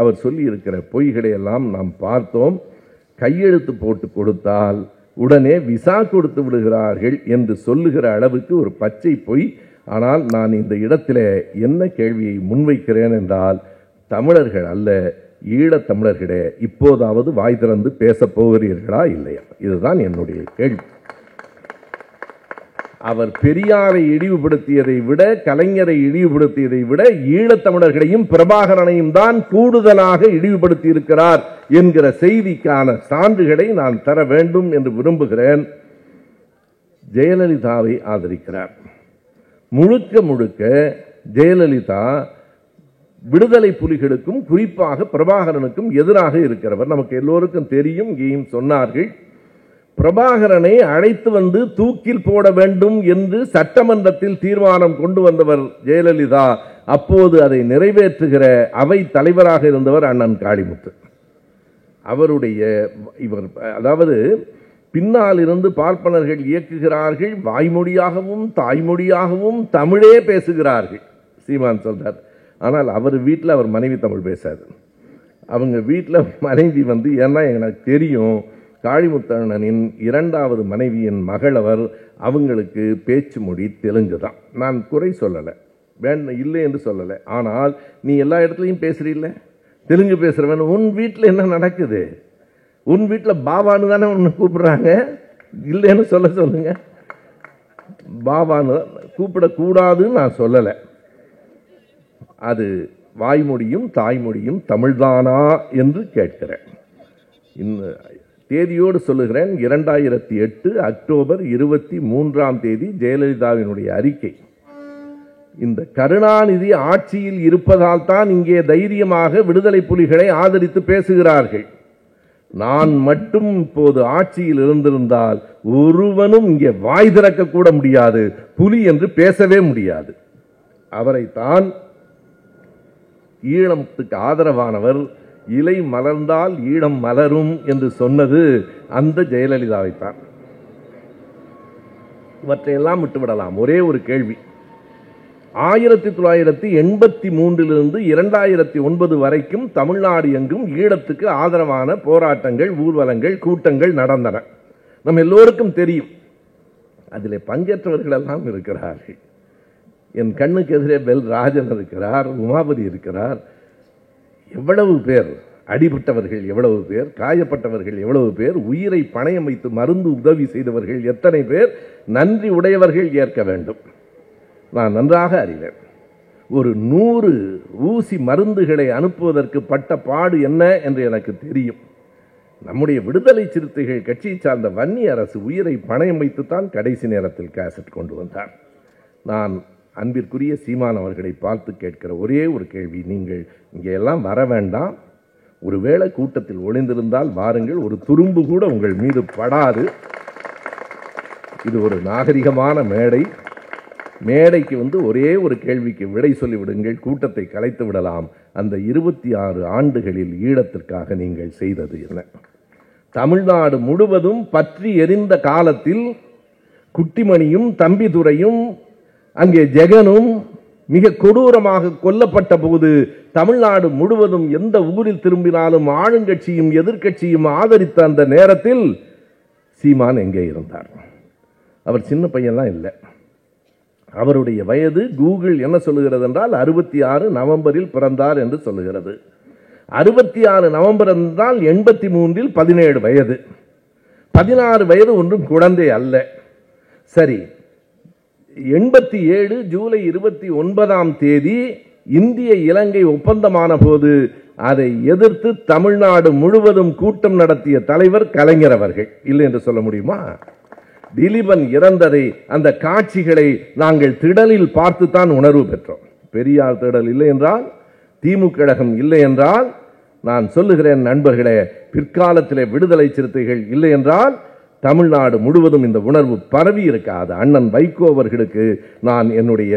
அவர் சொல்லியிருக்கிற பொய்களை எல்லாம் நாம் பார்த்தோம். கையெழுத்து போட்டு கொடுத்தால் உடனே விசா கொடுத்து விடுகிறார்கள் என்று சொல்லுகிற அளவுக்கு ஒரு பச்சை பொய். ஆனால் நான் இந்த இடத்துல என்ன கேள்வியை முன்வைக்கிறேன் என்றால், தமிழர்கள் அல்ல, ஈழத் தமிழர்களே, இப்போதாவது வாய் திறந்து பேசப் போகிறீர்களா இல்லையா? இதுதான் என்னுடைய கேள்வி. அவர் பெரியாரை இழிவுபடுத்தியதை விட, கலைஞரை இழிவுபடுத்தியதை விட, ஈழத்தமிழர்களையும் பிரபாகரனையும் தான் கூடுதலாக இழிவுபடுத்தி இருக்கிறார் என்கிற செய்திக்கான சான்றுகளை நான் தர வேண்டும் என்று விரும்புகிறேன். ஜெயலலிதாவை ஆதரிக்கிறார். முழுக்க முழுக்க ஜெயலலிதா விடுதலை புலிகளுக்கும் குறிப்பாக பிரபாகரனுக்கும் எதிராக இருக்கிறவர். நமக்கு எல்லோருக்கும் தெரியும், இங்கேயும் சொன்னார்கள். பிரபாகரனை அழைத்து வந்து தூக்கில் போட வேண்டும் என்று சட்டமன்றத்தில் தீர்மானம் கொண்டு வந்தவர் ஜெயலலிதா. அப்போது அதை நிறைவேற்றுகிற அவை தலைவராக இருந்தவர் அண்ணன் காளிமுத்து. அவருடைய இவர், அதாவது பின்னால் இருந்து பார்ப்பனர்கள் இயக்குகிறார்கள், வாய்மொழியாகவும் தாய்மொழியாகவும் தமிழே பேசுகிறார்கள். சீமான் சொல்றார். ஆனால் அவர் வீட்டில் அவர் மனைவி தமிழ் பேசாது. அவங்க வீட்டில் மனைவி வந்து, ஏன்னா எனக்கு தெரியும், காளிமுத்தண்ணனின் 2வது மனைவியின் மகளவர், அவங்களுக்கு பேச்சு மொழி தெலுங்கு தான். நான் குறை சொல்லலை, இல்லை என்று சொல்லலை. ஆனால் நீ எல்லா இடத்துலையும் பேசுறீல்ல, தெலுங்கு பேசுறவன், உன் வீட்டில் என்ன நடக்குது? உன் வீட்டில் பாபான்னு தானே ஒன்று கூப்பிடுறாங்க, இல்லைன்னு சொல்லுங்க. பாபான்னு கூப்பிடக்கூடாதுன்னு நான் சொல்லலை. அது வாய்மொழியும் தாய்மொழியும் தமிழ்தானா என்று கேட்கிறேன். இந்த தேதியோடு சொல்லுகிறேன், 2008 அக்டோபர் 23ஆம் தேதி ஜெயலலிதாவினுடைய அறிக்கை. இந்த கருணாநிதி ஆட்சியில் இருப்பதால் தான் இங்கே தைரியமாக விடுதலை புலிகளை ஆதரித்து பேசுகிறார்கள். நான் மட்டும் இப்போது ஆட்சியில் இருந்திருந்தால் ஒருவனும் இங்கே வாய் திறக்க கூட முடியாது, புலி என்று பேசவே முடியாது. அவரைத்தான் ஈழத்துக்கு ஆதரவானவர், இலை மலர்ந்தால் ஈழம் மலரும் என்று சொன்னது அந்த ஜெயலலிதாவைத்தான். இவற்றையெல்லாம் விட்டுவிடலாம். ஒரே ஒரு கேள்வி, 1983 2009 வரைக்கும் தமிழ்நாடு எங்கும் ஈழத்துக்கு ஆதரவான போராட்டங்கள், ஊர்வலங்கள், கூட்டங்கள் நடந்தன. நம்ம எல்லோருக்கும் தெரியும். அதில் பங்கேற்றவர்கள் எல்லாம் இருக்கிறார்கள். என் கண்ணுக்கு எதிரே பெல் ராஜன் இருக்கிறார், உமாபதி இருக்கிறார். எவ்வளவு பேர் அடிபட்டவர்கள், எவ்வளவு பேர் காயப்பட்டவர்கள், எவ்வளவு பேர் உயிரை பணயம் வைத்து மருந்து உதவி செய்தவர்கள், எத்தனை பேர் நன்றி உடையவர்கள் ஏற்க வேண்டும். நான் நன்றாக அறிவேன். ஒரு 100 ஊசி மருந்துகளை அனுப்புவதற்கு பட்ட பாடு என்ன என்று எனக்கு தெரியும். நம்முடைய விடுதலை சிறுத்தைகள் கட்சியை சார்ந்த வன்னி அரசு உயிரை பணயம் வைத்துத்தான் கடைசி நேரத்தில் கேசட் கொண்டு வந்தார். நான் அன்பிற்குரிய சீமான் அவர்களை பார்த்து கேட்கிற ஒரே ஒரு கேள்வி, நீங்கள் இங்கே எல்லாம் வர வேண்டாம், ஒருவேளை கூட்டத்தில் ஒளிந்திருந்தால் வாருங்கள், ஒரு துரும்பு கூட உங்கள் மீது படாது. இது ஒரு நாகரிகமான மேடை. மேடைக்கு வந்து ஒரே ஒரு கேள்விக்கு விடை சொல்லிவிடுங்கள், கூட்டத்தை கலைத்து விடலாம். அந்த 26 ஆண்டுகளில் ஈழத்திற்காக நீங்கள் செய்தது என்ன? தமிழ்நாடு முழுவதும் பற்றி எரிந்த காலத்தில் குட்டிமணியும் தம்பிதுரையும் அங்கே ஜெகனும் மிக கொடூரமாக கொல்லப்பட்ட போது தமிழ்நாடு முழுவதும் எந்த ஊரில் திரும்பினாலும் ஆளுங்கட்சியும் எதிர்க்கட்சியும் ஆதரித்த அந்த நேரத்தில் சீமான் எங்கே இருந்தார்? அவர் சின்ன பையன்லாம் இல்லை. அவருடைய வயது கூகுள் என்ன சொல்லுகிறது என்றால் 66 நவம்பரில் பிறந்தார் என்று சொல்லுகிறது. 66 நவம்பர் என்றால் 83 17 வயது. 16 வயது ஒன்றும் குழந்தை அல்ல. சரி, 87 ஜூலை 29ஆம் தேதி இந்திய இலங்கை ஒப்பந்தமான போது அதை எதிர்த்து தமிழ்நாடு முழுவதும் கூட்டம் நடத்திய தலைவர் கலைஞர் அவர்கள். இல்லை என்று சொல்ல முடியுமா? திலீபன் இறந்ததை, அந்த காட்சிகளை நாங்கள் திடலில் பார்த்துத்தான் உணர்வு பெற்றோம். பெரியார் திடல் இல்லை என்றால், திமுக கழகம் இல்லை என்றால், நான் சொல்லுகிறேன் நண்பர்களே, பிற்காலத்திலே விடுதலை சிறுத்தைகள் இல்லை என்றால் தமிழ்நாடு முழுவதும் இந்த உணர்வு பரவி இருக்காது. அண்ணன் வைகோ அவர்களுக்கு நான் என்னுடைய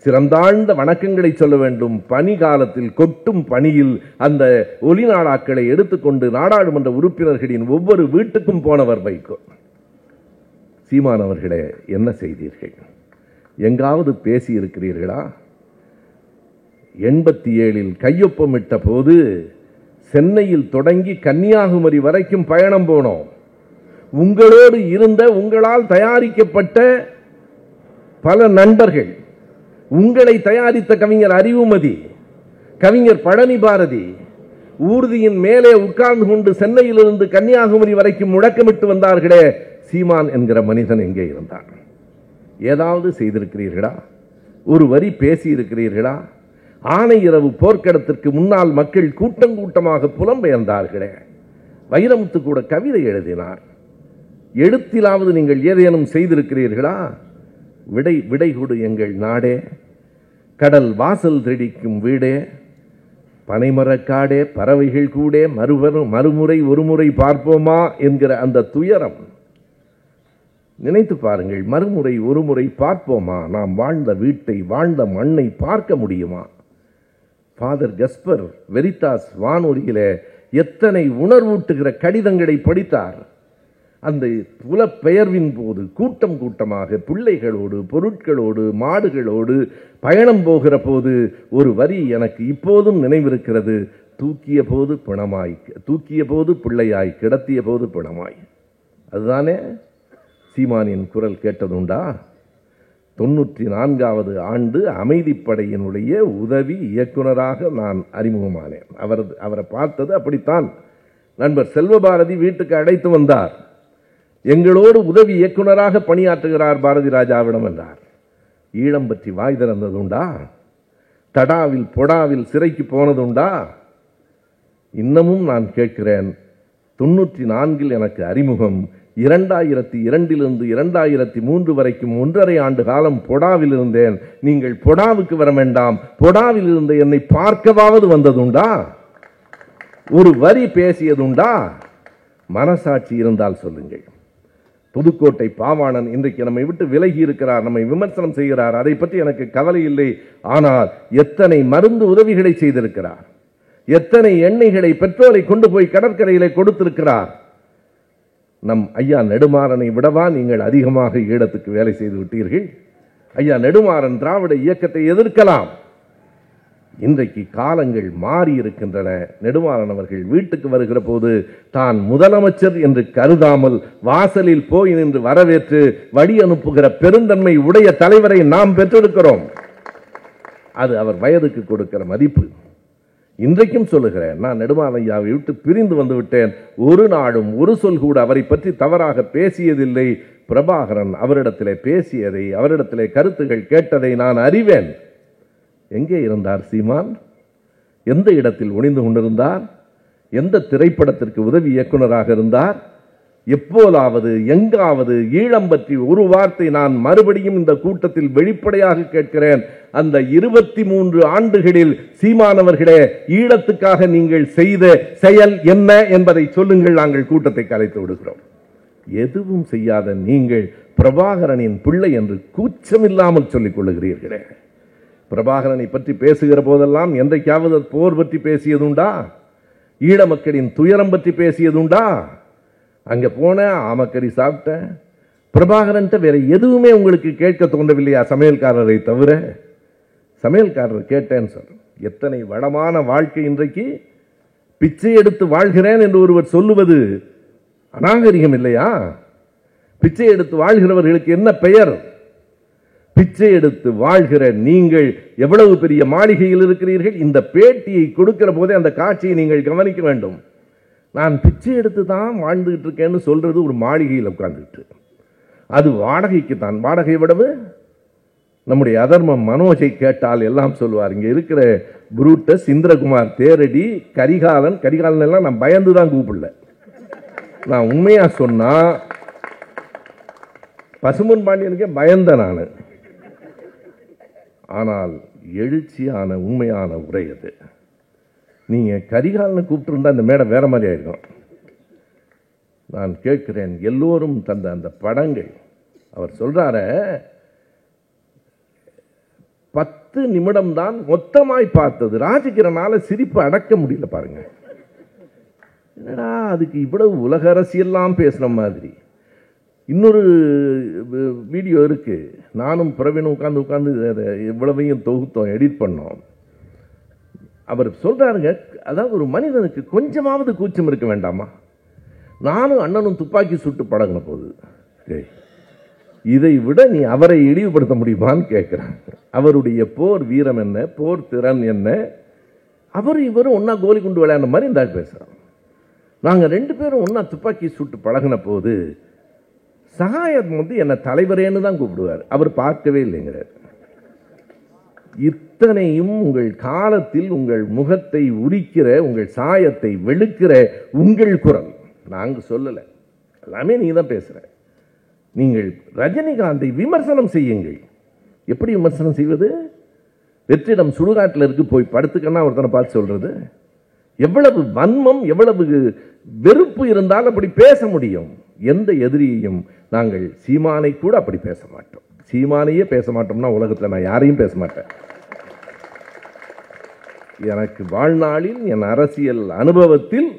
சிறந்தாழ்ந்த வணக்கங்களை சொல்ல வேண்டும். பனி காலத்தில் கொட்டும் பணியில் அந்த ஒலிநாடாக்களை எடுத்துக்கொண்டு நாடாளுமன்ற உறுப்பினர்களின் ஒவ்வொரு வீட்டுக்கும் போனவர் வைகோ. சீமான் அவர்களே, என்ன செய்தீர்கள்? எங்காவது பேசி இருக்கிறீர்களா? 87 கையொப்பமிட்ட போது சென்னையில் தொடங்கி கன்னியாகுமரி வரைக்கும் பயணம் போனோம். உங்களோடு இருந்த, உங்களால் தயாரிக்கப்பட்ட பல நண்பர்கள், உங்களை தயாரித்த கவிஞர் அறிவுமதி, கவிஞர் பழனி பாரதி ஊர்தியின் மேலே உட்கார்ந்து கொண்டு சென்னையிலிருந்து கன்னியாகுமரி வரைக்கும் முழக்கமிட்டு வந்தார்களே, சீமான் என்கிற மனிதன் எங்கே இருந்தார்? ஏதாவது செய்திருக்கிறீர்களா? ஒரு வரி பேசி இருக்கிறீர்களா? ஆனை இரவு போர்க்களத்திற்கு முன்னால் மக்கள் கூட்டம் கூட்டமாக புலம்பெயர்ந்தார்களே, வைரமுத்து கூட கவிதை எழுதினார். எழுத்திலாவது நீங்கள் ஏதேனும் செய்திருக்கிறீர்களா? விடை கொடு எங்கள் நாடே, கடல் வாசல் தெடிக்கும் வீடே, பனைமரக்காடே, பறவைகள் கூடே, மறுமுறை ஒருமுறை பார்ப்போமா என்கிற அந்த துயரம் நினைத்து பாருங்கள். மறுமுறை ஒருமுறை பார்ப்போமா? நாம் வாழ்ந்த வீட்டை, வாழ்ந்த மண்ணை பார்க்க முடியுமா? ஃபாதர் கஸ்பர் வெரிதாஸ் வானொலியிலே எத்தனை உணர்வூட்டுகிற கடிதங்களை படித்தார். அந்த புலப்பெயர்வின் போது கூட்டம் கூட்டமாக பிள்ளைகளோடு, பொருட்களோடு, மாடுகளோடு பயணம் போகிற போது ஒரு வரி எனக்கு இப்போதும் நினைவிருக்கிறது. தூக்கிய போது பிணமாய், தூக்கிய போது பிள்ளையாய், கிடத்திய போது பிணமாய். அதுதானே சீமானின் குரல் கேட்டதுண்டா? 94வது ஆண்டு அமைதிப்படையினுடைய உதவி இயக்குனராக நான் அறிமுகமானேன். அவரை பார்த்தது அப்படித்தான். நண்பர் செல்வபாரதி வீட்டுக்கு அழைத்து வந்தார். எங்களோடு உதவி இயக்குனராக பணியாற்றுகிறார் பாரதி ராஜாவிடம் என்றார். ஈழம் பற்றி வாய் திறந்ததுண்டா? தடாவில் பொடாவில் சிறைக்கு போனதுண்டா? இன்னமும் நான் கேட்கிறேன். 94 எனக்கு அறிமுகம். 2002 2003 வரைக்கும் 1.5 ஆண்டு காலம் பொடாவில் இருந்தேன். நீங்கள் பொடாவுக்கு வர வேண்டாம், பொடாவில் இருந்த என்னை பார்க்கவாவது வந்ததுண்டா? ஒரு வரி பேசியதுண்டா? மனசாட்சி இருந்தால் சொல்லுங்கள். புதுக்கோட்டை பாவாணன் இன்றைக்கு நம்மை விட்டு விலகி இருக்கிறார், நம்மை விமர்சனம் செய்கிறார். அதை பற்றி எனக்கு கவலை இல்லை. ஆனால் எத்தனை மருந்து உதவிகளை செய்திருக்கிறார், எத்தனை எண்ணெய்களை, பெட்ரோலை கொண்டு போய் கடற்கரையிலே கொடுத்திருக்கிறார். நம் ஐயா நெடுமாறனை விடவா நீங்கள் அதிகமாக ஈழத்துக்கு வேலை செய்து விட்டீர்கள்? ஐயா நெடுமாறன் திராவிட இயக்கத்தை எதிர்க்கலாம். இன்றைக்கு காலங்கள் மாறி இருக்கின்றன. நெடுமாறன் அவர்கள் வீட்டுக்கு வருகிற போது தான் முதலமைச்சர் என்று கருதாமல் வாசலில் போய் நின்று வரவேற்று வழி அனுப்புகிற பெருந்தன்மை உடைய தலைவரை நாம் பெற்றிருக்கிறோம். அது அவர் வயதுக்கு கொடுக்கிற மதிப்பு. இன்றைக்கும் சொல்லுகிறேன், நான் நெடுமாறன் ஐயாவை விட்டு பிரிந்து வந்து விட்டேன். ஒரு நாளும் ஒரு சொல் கூட அவரை பற்றி தவறாக பேசியதில்லை. பிரபாகரன் அவரிடத்திலே பேசியதை, அவரிடத்திலே கருத்துகள் கேட்டதை நான் அறிவேன். எங்கே இருந்தார் சீமான்? எந்த இடத்தில் ஒளிந்து கொண்டிருந்தார்? எந்த திரைப்படத்திற்கு உதவி இயக்குநராக இருந்தார்? எப்போதாவது எங்காவது ஈழம் பற்றி ஒரு வார்த்தை நான் மறுபடியும் இந்த கூட்டத்தில் வெளிப்படையாக கேட்கிறேன். அந்த 23 ஆண்டுகளில் சீமானவர்களே, ஈழத்துக்காக நீங்கள் செய்த செயல் என்ன என்பதை சொல்லுங்கள். நாங்கள் கூட்டத்தை கலைத்து விடுகிறோம். எதுவும் செய்யாத நீங்கள் பிரபாகரனின் பிள்ளை என்று கூச்சமில்லாமல் சொல்லிக் கொள்ளுகிறீர்களே. பிரபாகரனை பற்றி பேசுகிற போதெல்லாம் என்றைக்காவது போர் பற்றி பேசியதுண்டா? ஈழ மக்களின் துயரம் பற்றி பேசியதுண்டா? அங்க போன ஆமக்கறி சாப்பிட்டேன். பிரபாகரன் வேற எதுவுமே உங்களுக்கு கேட்க தோன்றவில்லையா? சமையல்காரரை தவிர. சமையல்காரர் கேட்டேன்னு சொல்றேன். எத்தனை வளமான வாழ்க்கை இன்றைக்கு. பிச்சை எடுத்து வாழ்கிறேன் என்று ஒருவர் சொல்லுவது அநாகரிகம் இல்லையா? பிச்சை எடுத்து வாழ்கிறவர்களுக்கு என்ன பெயர்? பிச்சை எடுத்து வாழ்கிற நீங்கள் எவ்வளவு பெரிய மாளிகையில் இருக்கிறீர்கள். இந்த பேட்டியை கொடுக்கிற போதே அந்த காட்சியை நீங்கள் கவனிக்க வேண்டும். நான் பிச்சை எடுத்து தான் வாழ்ந்துகிட்டு இருக்கேன்னு சொல்றது ஒரு மாளிகையில் உட்கார்ந்துட்டு, அது வாடகைக்கு தான். வாடகை விடவு நம்முடைய அதர்மம் மனோஜை கேட்டால் எல்லாம் சொல்லுவார். இங்க இருக்கிற புரூட்டஸ், இந்திரகுமார் தேரடி, கரிகாலன் எல்லாம் நான் பயந்து தான் கூப்பிடல. நான் உண்மையா சொன்னா பசும்பொன் பாண்டியனுக்கே பயந்த நான். ஆனால் எழுச்சியான உண்மையான உரை அது. நீங்க கரிகாலனை கூப்பிட்டு இருந்தா இந்த மேடை வேற மாதிரி ஆயிருக்கும். நான் கேட்கிறேன், எல்லோரும் தந்த அந்த படங்கள், அவர் சொல்றார 10 நிமிடம் தான் மொத்தமாய் பார்த்தது. ராஜகிரனால சிரிப்பு அடக்க முடியல பாருங்க. என்னடா அதுக்கு இவ்வளவு உலக அரசியெல்லாம் பேசுற மாதிரி. இன்னொரு வீடியோ இருக்கு, நானும் பிரவீனும் உட்கார்ந்து இவ்வளவையும் தொகுத்தோம், எடிட் பண்ணோம். அவர் சொல்றாருங்க, அதாவது ஒரு மனிதனுக்கு கொஞ்சமாவது கூச்சம் இருக்க வேண்டாமா? நானும் அண்ணனும் துப்பாக்கி சுட்டு பழகின போது இதை விட நீ அவரை இழிவுபடுத்த முடியுமான்னு கேட்கிறான். அவருடைய போர் வீரம் என்ன, போர் திறன் என்ன? அவர் இவரும் ஒன்னா கோலி குண்டு விளையாடுற மாதிரி இந்த பேசுறோம். நாங்க 2 பேரும் ஒன்னா துப்பாக்கி சுட்டு பழகின போது சகாயம் என்ன தலைவரேன்னு தான் கூப்பிடுவார். அவர் பார்க்கவே இல்லைங்கிறார். இத்தனையும் உங்கள் காலத்தில் உங்கள் முகத்தை உரிக்கிற, உங்கள் சாயத்தை வெளுக்கிற உங்கள் குரல். நாங்க சொல்லல, எல்லாமே நீ தான் பேசுற. நீங்கள் ரஜினிகாந்தை விமர்சனம் செய்யுங்கள். எப்படி விமர்சனம் செய்வது? வெற்றிடம் சுடுகாட்டில் இருக்கு, போய் படுத்துக்கன்னா ஒருத்தனை பார்த்து சொல்றது. எவ்வளவு வன்மம், எவ்வளவு வெறுப்பு இருந்தால் அப்படி பேச முடியும்? எந்த எதிரியையும் நாங்கள் சீமானை கூட அப்படி பேச மாட்டோம். சீமானையே பேச மாட்டோம்னா உலகத்தில் நான் யாரையும் பேச மாட்டேன். எனக்கு வாழ்நாளில் என் அரசியல் அனுபவத்தில்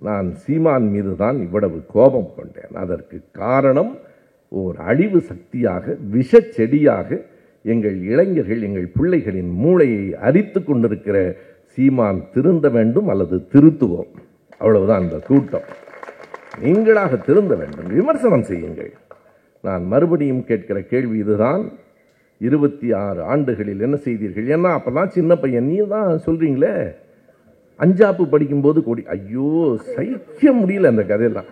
நான் சீமான் மீது தான் இவ்வளவு கோபம் கொண்டேன். அதற்கு காரணம் ஓர் அழிவு சக்தியாக, விஷ செடியாக எங்கள் இளைஞர்கள், எங்கள் பிள்ளைகளின் மூளையை அரித்து கொண்டிருக்கிற சீமான் திருந்த வேண்டும் அல்லது திருத்துவோம். அவ்வளவுதான் அந்த கூட்டம். நீங்களாக திருந்த வேண்டும், விமர்சனம் செய்யுங்கள். நான் மறுபடியும் கேட்கிற கேள்வி இதுதான், 26 ஆண்டுகளில் என்ன செய்தீர்கள்? ஏன்னா அப்பதான் சின்ன பையன். நீ தான் சொல்றீங்களே, அஞ்சாப்பு படிக்கும்போது கொடி, ஐயோ சகிக்க முடியல அந்த கதையெல்லாம்.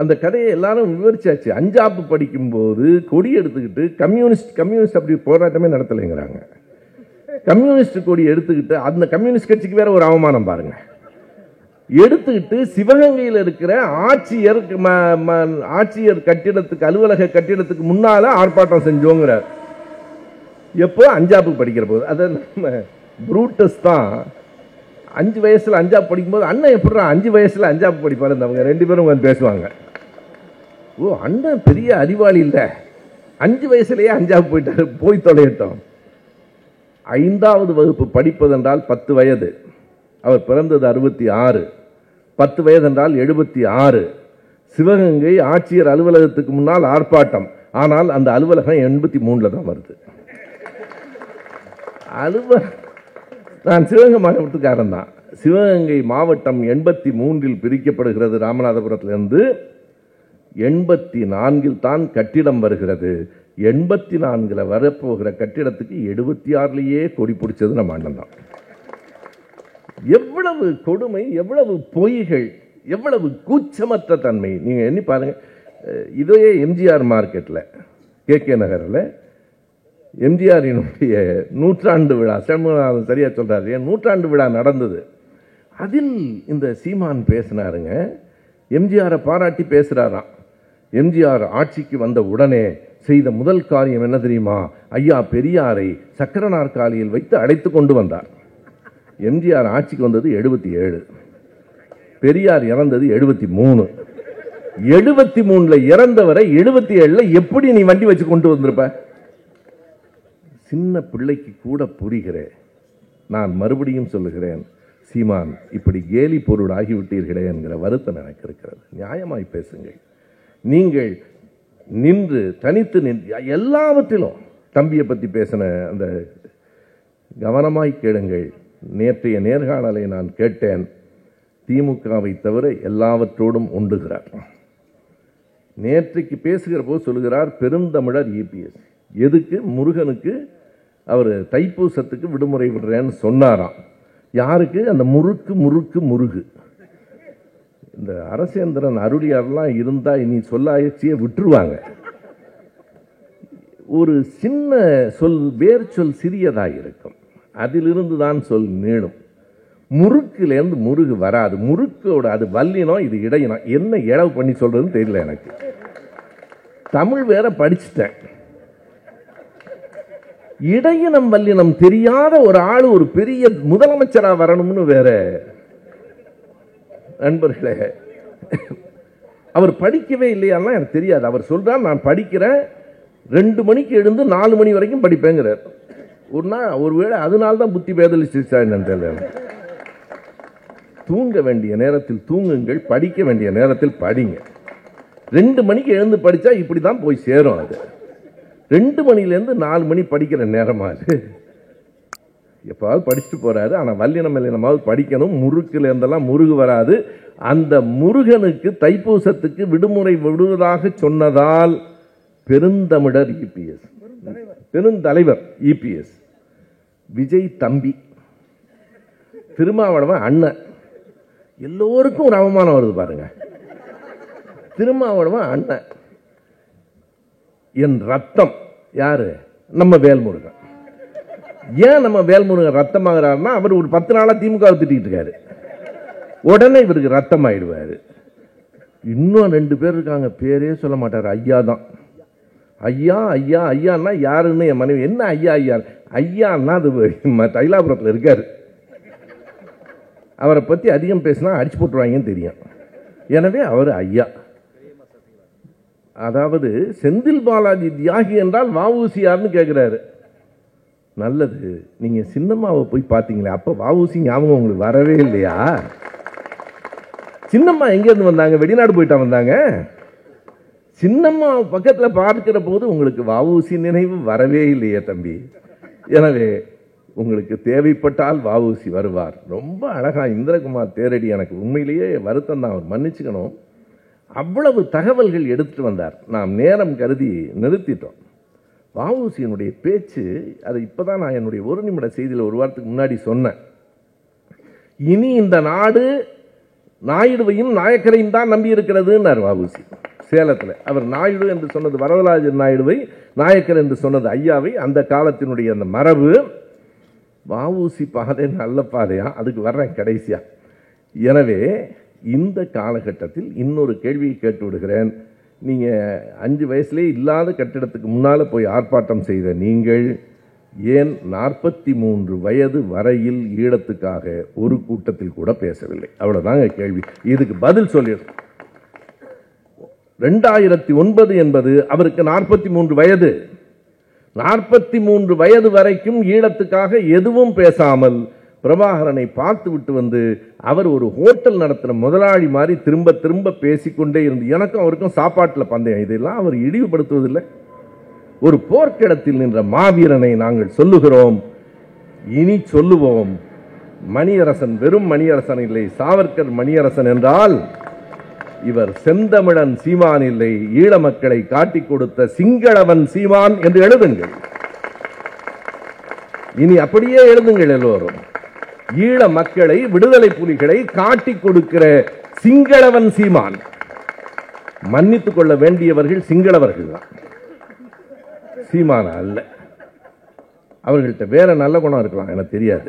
அந்த கதையை எல்லாரும் விவரிச்சாச்சு. அஞ்சாப்பு படிக்கும்போது கொடி எடுத்துக்கிட்டு கம்யூனிஸ்ட் அப்படி போராட்டமே நடத்தலைங்கிறாங்க. கம்யூனிஸ்ட் கொடி எடுத்துக்கிட்டு அந்த கம்யூனிஸ்ட் கட்சிக்கு வேற ஒரு அவமானம் பாருங்க. எடுத்துக்கிட்டு சிவகங்கையில் இருக்கிற ஆட்சியர் கட்டிடத்துக்கு, அலுவலக கட்டிடத்துக்கு முன்னால ஆர்ப்பாட்டம் செஞ்சோங்கிறார். எப்போ? அஞ்சாப்பு படிக்கிற போது. அது நம்ம புரூட்டஸ் தான் 5 வயசுல அஞ்சாப்பு படிக்கும்போது, அண்ணன் எப்படி 5 வயசுல அஞ்சாப்பு படிப்பாரு? அவங்க 2 பேரும் வந்து பேசுவாங்க. ஓ, அண்ணன் பெரிய அறிவாளி இல்ல, 5 வயசுலயே அஞ்சாப்பு போயிட்டாரு, போய் தொலையட்டும். 5வது வகுப்பு படிப்பதென்றால் 10 வயது. அவர் பிறந்தது 66. 10 வயது என்றால் 76. சிவகங்கை ஆட்சியர் அலுவலகத்துக்கு முன்னால் ஆர்ப்பாட்டம். ஆனால் அந்த அலுவலகம் 83 தான் வருது. நான் சிவகங்கை மாவட்டத்துக்காரன் தான். சிவகங்கை மாவட்டம் 83 பிரிக்கப்படுகிறது. ராமநாதபுரத்திலிருந்து 84 தான் கட்டிடம் வருகிறது. 84 வரப்போகிற கட்டிடத்துக்கு 76 கொடி பிடிச்சது நம்ம அண்ணன் தான். எவ்வளவு கொடுமை, எவ்வளவு பொய்கள், எவ்வளவு கூச்சமற்ற தன்மை. நீங்க எண்ணி பாருங்க. இதே எம்ஜிஆர் மார்க்கெட்ல KK நகரில் எம்ஜிஆரினுடைய நூற்றாண்டு விழா, சரியா சொல்றாரு, நூற்றாண்டு விழா நடந்தது. அதில் இந்த சீமான் பேசினாருங்க. எம்ஜிஆரை பாராட்டி பேசுறாராம். எம்ஜிஆர் ஆட்சிக்கு வந்த உடனே செய்த முதல் காரியம் என்ன தெரியுமா? ஐயா பெரியாரை சக்கர நாற்காலியில் வைத்து அழைத்து கொண்டு வந்தார். எம்ஜிஆர் ஆட்சிக்கு வந்தது 77, பெரியார் இறந்தது 73. 73 இறந்தவரை 77 எப்படி நீ வண்டி வச்சு கொண்டு வந்திருப்ப? சின்ன பிள்ளைக்கு கூட புரிகிறேன். நான் மறுபடியும் சொல்லுகிறேன், சீமான் இப்படி கேலி பொருள் ஆகிவிட்டீர்களே என்கிற வருத்தம் எனக்கு இருக்கிறது. நியாயமாய் பேசுங்கள். நீங்கள் நின்று தனித்து நின்று எல்லாவற்றிலும் தம்பியை பற்றி பேசின அந்த கவனமாய் கேளுங்கள். நேற்றைய நேர்காணலை நான் கேட்டேன். திமுகவை தவிர எல்லாவற்றோடும் ஒண்டுகிறார். நேற்றைக்கு பேசுகிற போது சொல்லுகிறார் பெருந்தமிழர் EPS. எதுக்கு? முருகனுக்கு அவர் தைப்பூசத்துக்கு விடுமுறை விடுறேன்னு சொன்னாராம். யாருக்கு? அந்த முருகு. இந்த அரசேந்திரன் அருளியாரெல்லாம் இருந்தா இனி சொல்லாயச்சியை விட்டுருவாங்க. ஒரு சின்ன சொல், வேர் சொல் சிறியதாக இருக்கும், அதிலிருந்து தான் சொல் நீளும். முறுக்குலேருந்து முருகு வராது. முறுக்கோட அது வல்லினம், இது இடையினம். என்ன இழவு பண்ணி சொல்றதுன்னு தெரியல எனக்கு. தமிழ் வேற படிச்சுட்டேன். இடையினம் வல்லினம் தெரியாத ஒரு ஆளு ஒரு பெரிய முதலமைச்சரா வரணும்னு வேற. நண்பர்களே, அவர் படிக்கவே இல்லையான்னா எனக்கு தெரியாது. அவர் சொல்றார் நான் படிக்கிறேன், 2 மணிக்கு எழுந்து 4 மணி வரைக்கும் படிப்பேங்கிறார். ஒரு நாள் ஒருவேளை அதனால்தான் புத்தி பேதலிச்சா என்னன்னு தெரியல. தூங்க வேண்டிய நேரத்தில் தூங்குங்கள், படிக்க வேண்டிய நேரத்தில் படிங்க. 2 மணிக்கு எழுந்து படிச்சா இப்படிதான் போய் சேரும். அது 2 மணிலேருந்து 4 மணி படிக்கிற நேரமா அது. எப்பாவது படிச்சுட்டு போறாரு. ஆனால் வல்லினம் இல்லைனமாவது படிக்கணும். முறுக்குல இருந்தெல்லாம் முருகு வராது. அந்த முருகனுக்கு தைப்பூசத்துக்கு விடுமுறை விடுவதாக சொன்னதால் பெருந்தமிழர் EPS, பெருந்தலைவர் EPS, விஜய் தம்பி, திருமாவளவன் அண்ணன், எல்லோருக்கும் ஒரு அவமானம் வருது பாருங்க. திருமாவளவன் அண்ணன், என் ரத்தம் யாரு? நம்ம வேல்முருகன். ஏன் நம்ம வேல்முருகன் ரத்தமாகிறாருன்னா, அவர் ஒரு 10 நாளா திமுக திட்டிட்டு இருக்காரு. உடனே இவருக்கு ரத்தம் ஆயிடுவாரு. இன்னும் 2 பேர் இருக்காங்க, பேரே சொல்ல மாட்டாரு. ஐயா தான். ஐயா ஐயா ஐயான்னா யாருன்னு என் மனைவி, என்ன ஐயா ஐயா? ஐயான்னா அது தைலாபுரத்தில் இருக்காரு. அவரை பத்தி அதிகம் பேசினா அடிச்சு போட்டுருவாங்கன்னு தெரியும். எனவே அவர் ஐயா. அதாவது செந்தில் பாலாஜி தியாகி என்றால் வஉசியார்னு கேட்கிறாரு. நல்லது, நீங்க சின்னம்மாவை போய் பார்த்தீங்களே, அப்ப வஉசி ஞாபகம் உங்களுக்கு வரவே இல்லையா? சின்னம்மா எங்க இருந்து வந்தாங்க? வெளிநாடு போயிட்டா வந்தாங்க. சின்னம்மா பக்கத்துல பார்க்கிற போது உங்களுக்கு வஉசி நினைவு வரவே இல்லையே தம்பி. எனவே உங்களுக்கு தேவைப்பட்டால் வஉசி வருவார். ரொம்ப அழகா இந்திரகுமார் தேரடி, எனக்கு உண்மையிலேயே வருத்தம் தான், அவர் மன்னிச்சுக்கணும். அவ்வளவு தகவல்கள் எடுத்துட்டு வந்தார். நாம் நேரம் கருதி நிறுத்திட்டோம். வஉசியினுடைய பேச்சு, அதை இப்பதான் நான் என்னுடைய 1 நிமிட செய்தியில் ஒரு வாரத்துக்கு முன்னாடி சொன்னேன். இனி இந்த நாடு நாயுடுவையும் நாயக்கரையும் தான் நம்பி இருக்கிறதுன்னார் வஉசி சேலத்தில். அவர் நாயுடு என்று சொன்னது வரதராஜன் நாயுடுவை, நாயக்கர் என்று சொன்னது ஐயாவை. அந்த காலத்தினுடைய அந்த மரபு. வஉசி பாதை நல்ல பாதையா? அதுக்கு வர்றேன் கடைசியா. எனவே இந்த காலகட்டத்தில் இன்னொரு கேள்வியை கேட்டு விடுகிறேன். நீங்க 5 வயசுலேயே இல்லாத கட்டிடத்துக்கு முன்னால போய் ஆர்ப்பாட்டம் செய்த நீங்கள் ஏன் 43 வயது வரையில் ஈழத்துக்காக ஒரு கூட்டத்தில் கூட பேசவில்லை? அவ்வளவுதாங்க கேள்வி. இதுக்கு பதில் சொல்லி 2009 என்பது அவருக்கு 43 வயது. 43 வயது வரைக்கும் ஈழத்துக்காக எதுவும் பேசாமல் பிரபாகரனை பார்த்து விட்டு வந்து அவர் ஒரு ஹோட்டல் நடத்துகிற முதலாளி மாதிரி திரும்ப திரும்ப பேசிக்கொண்டே இருந்து எனக்கும் அவருக்கும் சாப்பாட்டில் பந்தயம், இதெல்லாம் அவர் இழிவுபடுத்துவதில்லை. ஒரு போர்க்கிடத்தில் நின்ற மாவீரனை நாங்கள் சொல்லுகிறோம், இனி சொல்லுவோம். மணியரசன் வெறும் மணியரசன் இல்லை, சாவர்கர் மணியரசன் என்றால் இவர் செந்தமிழன் சீமான் இல்லை, ஈழ மக்களை காட்டிக் கொடுத்த சிங்களவன் சீமான் என்று எழுதுங்கள். இனி அப்படியே எழுதுங்கள் எல்லோரும். ஈழ மக்களை, விடுதலை புலிகளை காட்டிக் கொடுக்கிற சிங்களவன் சீமான். மன்னித்துக் கொள்ள வேண்டியவர்கள் சிங்களவர்கள் தான், சீமான அல்ல. அவர்கள்ட்ட வேற நல்ல குணம் இருக்கலாம், எனக்கு தெரியாது.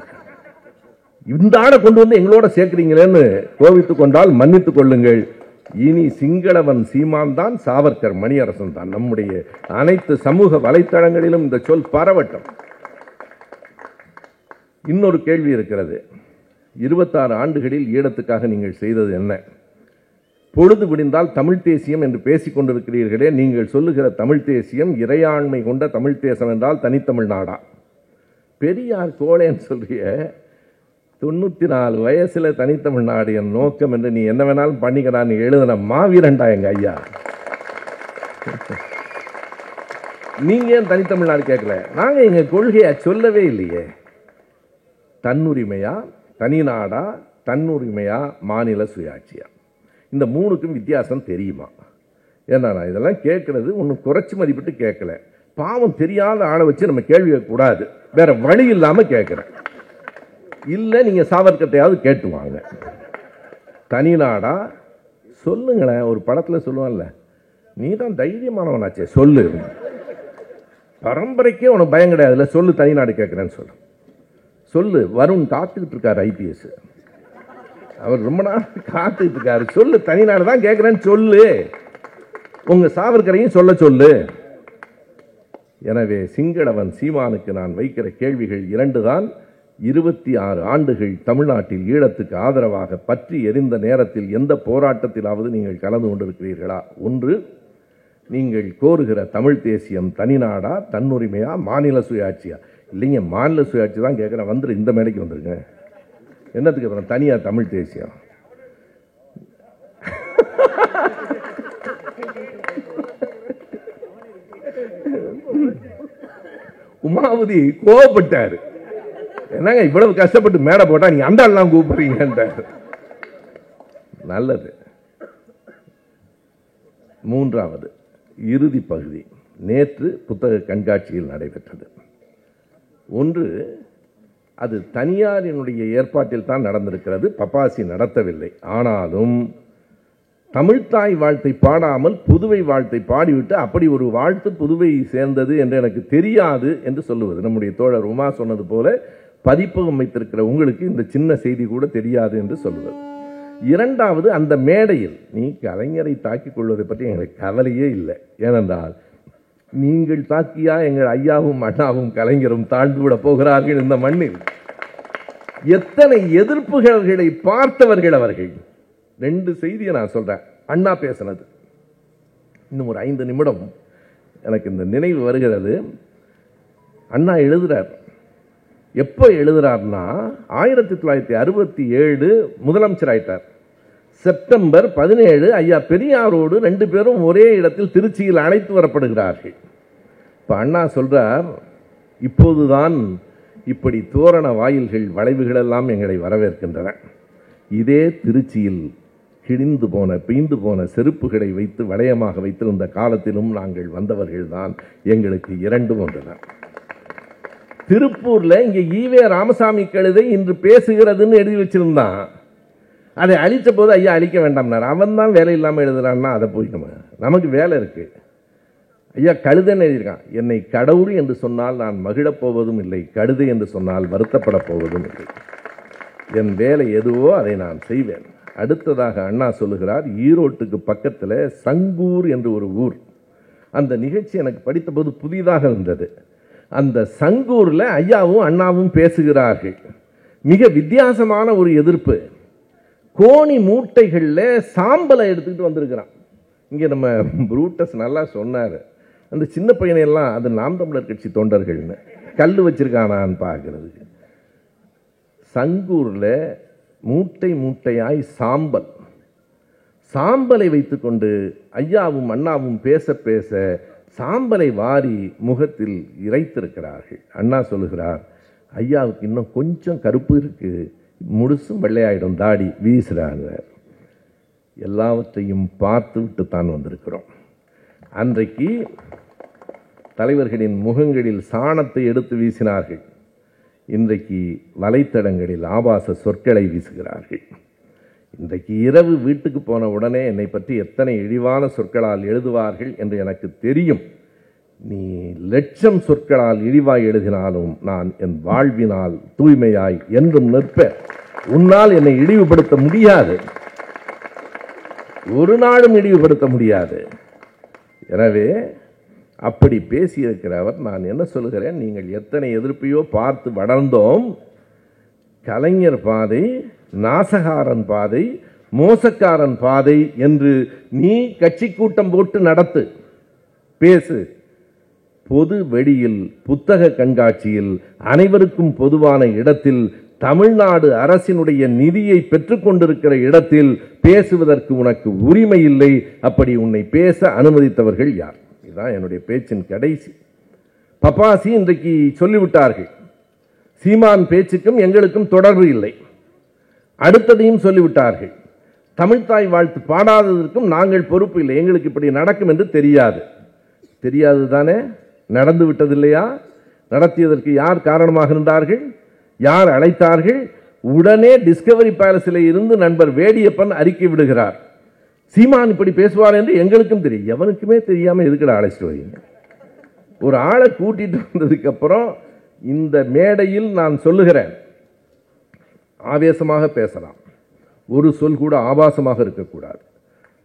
இந்த ஆடை கொண்டு வந்து எங்களோட சேர்க்கிறீங்களேன்னு கோவித்துக் கொண்டால் மன்னித்துக் கொள்ளுங்கள். இனி சிங்களவன் சீமான் தான், சாவர்கர் மணியரசன் தான். நம்முடைய அனைத்து சமூக வலைத்தளங்களிலும் இந்த சொல் பரவட்டும். இன்னொரு கேள்வி இருக்கிறது. 26 ஆண்டுகளில் ஈழத்துக்காக நீங்கள் செய்தது என்ன? பொழுது விடிந்தால் தமிழ் தேசியம் என்று பேசிக் கொண்டிருக்கிறீர்களே, நீங்கள் சொல்லுகிற தமிழ் தேசியம் இறையாண்மை கொண்ட தமிழ் தேசம் என்றால் தனித்தமிழ் நாடா? பெரியார் கோளேன்னு சொல்றிய, 94 வயசுல தனித்தமிழ் நாடு என் நோக்கம் என்று நீ என்ன வேணாலும் பண்ணிக்கிறான்னு எழுதின மாவீரண்டா எங்க ஐயா. நீங்க ஏன் தனித்தமிழ்நாடு கேட்கல? நாங்க எங்க கொள்கையை சொல்லவே இல்லையே. தன்னுரிமையா, தனிநாடா, தன்னுரிமையா, மாநில சுயாட்சியா, இந்த மூணுக்கும் வித்தியாசம் தெரியுமா? ஏன்னா நான் இதெல்லாம் கேட்கறது ஒன்றும் குறைச்சி மதிப்பிட்டு கேட்கல. பாவம் தெரியாத ஆளை வச்சு நம்ம கேள்வி கேட்கக்கூடாது, வேற வழி இல்லாம கேட்கிறேன். இல்லை நீங்க சாவர்கத்தையாவது கேட்டு வாங்க. தனிநாடா சொல்லுங்களேன். ஒரு படத்துல சொல்லுவான்ல, நீ தான் தைரியமானவனாச்சே சொல்லு, பரம்பரைக்கே உனக்கு பயம் கிடையாதுல, சொல்லு தனிநாடு கேட்கிறேன்னு சொல்லு. சொல்லு. வருண் காத்துக்கிட்டு இருக்காரு, ஐபிஎஸ், அவர் ரொம்ப நாள் காத்துக்கிட்டு இருக்காரு. சொல்லு தனிநாடு தான் கேட்கிறேன்னு சொல்லு. உங்க சாவர்கரையும் சொல்ல சொல்லு. எனவே சிங்களவன் சீமானுக்கு நான் வைக்கிற கேள்விகள் 2 தான். 26 ஆண்டுகள் தமிழ்நாட்டில் ஈழத்துக்கு ஆதரவாக பற்றி எரிந்த நேரத்தில் எந்த போராட்டத்திலாவது நீங்கள் கலந்து கொண்டிருக்கிறீர்களா? 1, நீங்கள் கோருகிற தமிழ் தேசியம் தனிநாடா, தன்னுரிமையா, மாநில சுயாட்சியா? இல்லைங்க, மாநில சுயாட்சி தான் கேட்குறேன். வந்துரு, இந்த மேடைக்கு வந்துருங்க. என்னத்துக்கு அப்புறம் தனியா தமிழ் தேசியம்? உமாவதி கோவப்பட்டாரு. என்னங்க இவ்வளவு கஷ்டப்பட்டு மேடை போட்டா நீங்க அந்த ஆள்லாம் கூப்பிடுறீங்க. நல்லது. 3வது இறுதி பகுதி நேற்று புத்தக கண்காட்சியில் நடைபெற்றது. 1, அது தனியாரினுடைய ஏற்பாட்டில் தான் நடந்திருக்கிறது, பப்பாசி நடத்தவில்லை. ஆனாலும் தமிழ்த்தாய் வாழ்த்தை பாடாமல் புதுவை வாழ்த்தை பாடிவிட்டு அப்படி ஒரு வாழ்த்து புதுவை சேர்ந்தது என்று எனக்கு தெரியாது என்று சொல்லுவது. நம்முடைய தோழர் உமா சொன்னது போல பதிப்பகம் வைத்திருக்கிற உங்களுக்கு இந்த சின்ன செய்தி கூட தெரியாது என்று சொல்லுவது. 2வது, அந்த மேடையில் நீ கலைஞரை தாக்கிக் கொள்வதை பற்றி எங்களுக்கு கவலையே இல்லை. ஏனென்றால் நீங்கள் தாக்கியா எங்கள் ஐயாவும் அண்ணாவும் கலைஞரும் தாழ்ந்து விட போகிறார்கள் இந்த மண்ணில்? எத்தனை எதிர்ப்புகளை பார்த்தவர்கள் அவர்கள். 2 செய்தியை நான் சொல்றேன். அண்ணா பேசினது, இன்னும் ஒரு 5 நிமிடம் எனக்கு இந்த நினைவு வருகிறது. அண்ணா எழுதுறார். எப்போ எழுதுறார்னா 1967 முதலமைச்சர் ஆயிட்டார். செப்டம்பர் 17 ஐயா பெரியாரோடு 2 பேரும் ஒரே இடத்தில் திருச்சியில் அழைத்து வரப்படுகிறார்கள். இப்ப அண்ணா சொல்றார், இப்போதுதான் இப்படி தோரண வாயில்கள் வளைவுகள் எல்லாம் எங்களை வரவேற்கின்றன. இதே திருச்சியில் கிழிந்து போன பீந்து போன செருப்புகளை வைத்து வளையமாக வைத்திருந்த காலத்திலும் நாங்கள் வந்தவர்கள் தான். எங்களுக்கு 2ம் ஒன்றுதான். திருப்பூர்ல இங்க ஈவே ராமசாமி கழுதை இன்று பேசுகிறதுன்னு எழுதி வச்சிருந்தான். அதை அழித்த போது ஐயா அழிக்க வேண்டாம்னார். அவன் தான் வேலை இல்லாமல் எழுதுறான்னா அதை போய் நமக்கு வேலை இருக்கு. ஐயா கழுதைன்னு எழுதியிருக்கான். என்னை கடவுள் என்று சொன்னால் நான் மகிழப் போவதும் இல்லை, கழுதை என்று சொன்னால் வருத்தப்பட போவதும் இல்லை. என் வேலை எதுவோ அதை நான் செய்வேன். அடுத்ததாக அண்ணா சொல்லுகிறார், ஈரோட்டுக்கு பக்கத்தில் சங்கூர் என்று ஒரு ஊர். அந்த நிகழ்ச்சி எனக்கு படித்த போது புதிதாக இருந்தது. அந்த சங்கூர்ல ஐயாவும் அண்ணாவும் பேசுகிறார்கள். மிக வித்தியாசமான ஒரு எதிர்ப்பு. கோணி மூட்டைகள்ல சாம்பலை எடுத்துக்கிட்டு வந்திருக்கிறான். இங்க நம்ம புரூட்டஸ் நல்லா சொன்னாரு, அந்த சின்ன பையனையெல்லாம் அது நாம் தமிழர் கட்சி தொண்டர்கள்னு கல் வச்சிருக்கானான்னு பார்க்கறது. சங்கூர்ல மூட்டை மூட்டையாய் சாம்பலை வைத்துக்கொண்டு ஐயாவும் அண்ணாவும் பேச பேச சாம்பலை வாரி முகத்தில் இறைத்திருக்கிறார்கள். அண்ணா சொல்லுகிறார், ஐயாவுக்கு இன்னும் கொஞ்சம் கருப்பு இருக்கு, முழுசும் வெள்ளையாயிடும் தாடி வீசுறாங்க. எல்லாவற்றையும் பார்த்து விட்டு தான் வந்திருக்கிறோம். அன்றைக்கு தலைவர்களின் முகங்களில் சாணத்தை எடுத்து வீசினார்கள். இன்றைக்கு வலைத்தளங்களில் ஆபாச சொற்களை வீசுகிறார்கள். இன்றைக்கு இரவு வீட்டுக்கு போன உடனே என்னை பற்றி எத்தனை இழிவான சொற்களால் எழுதுவார்கள் என்று எனக்கு தெரியும். நீ லட்சம் சொற்களால் இழிவாய் எழுதினாலும் நான் என் வாழ்வினால் தூய்மையாய் என்றும் நிற்பேன். உன்னால் என்னை இழிவுபடுத்த முடியாது, ஒரு நாளும் இழிவுபடுத்த முடியாது. எனவே அப்படி பேசியிருக்கிறவர், நான் என்ன சொல்லுகிறேன், நீங்கள் எத்தனை எதிர்ப்பையோ பார்த்து வளர்ந்தோம். கலைஞர் பாதை, நாசகாரன் பாதை, மோசக்காரன் பாதை என்று நீ கட்சி கூட்டம் போட்டு நடத்து, பேசு. பொது வெளியில், புத்தக கண்காட்சியில், அனைவருக்கும் பொதுவான இடத்தில், தமிழ்நாடு அரசினுடைய நிதியை பெற்றுக்கொண்டிருக்கிற இடத்தில் பேசுவதற்கு உனக்கு உரிமை இல்லை. அப்படி உன்னை பேச அனுமதித்தவர்கள் யார்? இதுதான் என்னுடைய பேச்சின் கடைசி. பப்பாசி இன்றைக்கு சொல்லிவிட்டார்கள், சீமான் பேச்சுக்கும் எங்களுக்கும் தொடர்பு இல்லை. அடுத்ததையும் சொல்லிவிட்டார்கள், தமிழ்தாய் வாழ்த்து பாடாததற்கும் நாங்கள் பொறுப்பு இல்லை, எங்களுக்கு இப்படி நடக்கும் என்று தெரியாது. தெரியாது தானே, நடந்து விட்டதில்லையா? நடத்தியதற்கு யார் காரணமாக இருந்தார்கள்? யார் அழைத்தார்கள்? உடனே டிஸ்கவரி பேலஸில் இருந்து நண்பர் வேடியப்பன் அறிக்கை விடுகிறார், சீமான் இப்படி பேசுவார் என்று எங்களுக்கும் தெரியும். எவனுக்குமே தெரியாம எதுக்குடா அழைச்சிட்டு வரீங்க? ஒரு ஆளை கூட்டிட்டு வந்ததுக்கு அப்புறம் இந்த மேடையில் நான் சொல்லுகிறேன், ஆவேசமாக பேசலாம், ஒரு சொல் கூட ஆபாசமாக இருக்கக்கூடாது,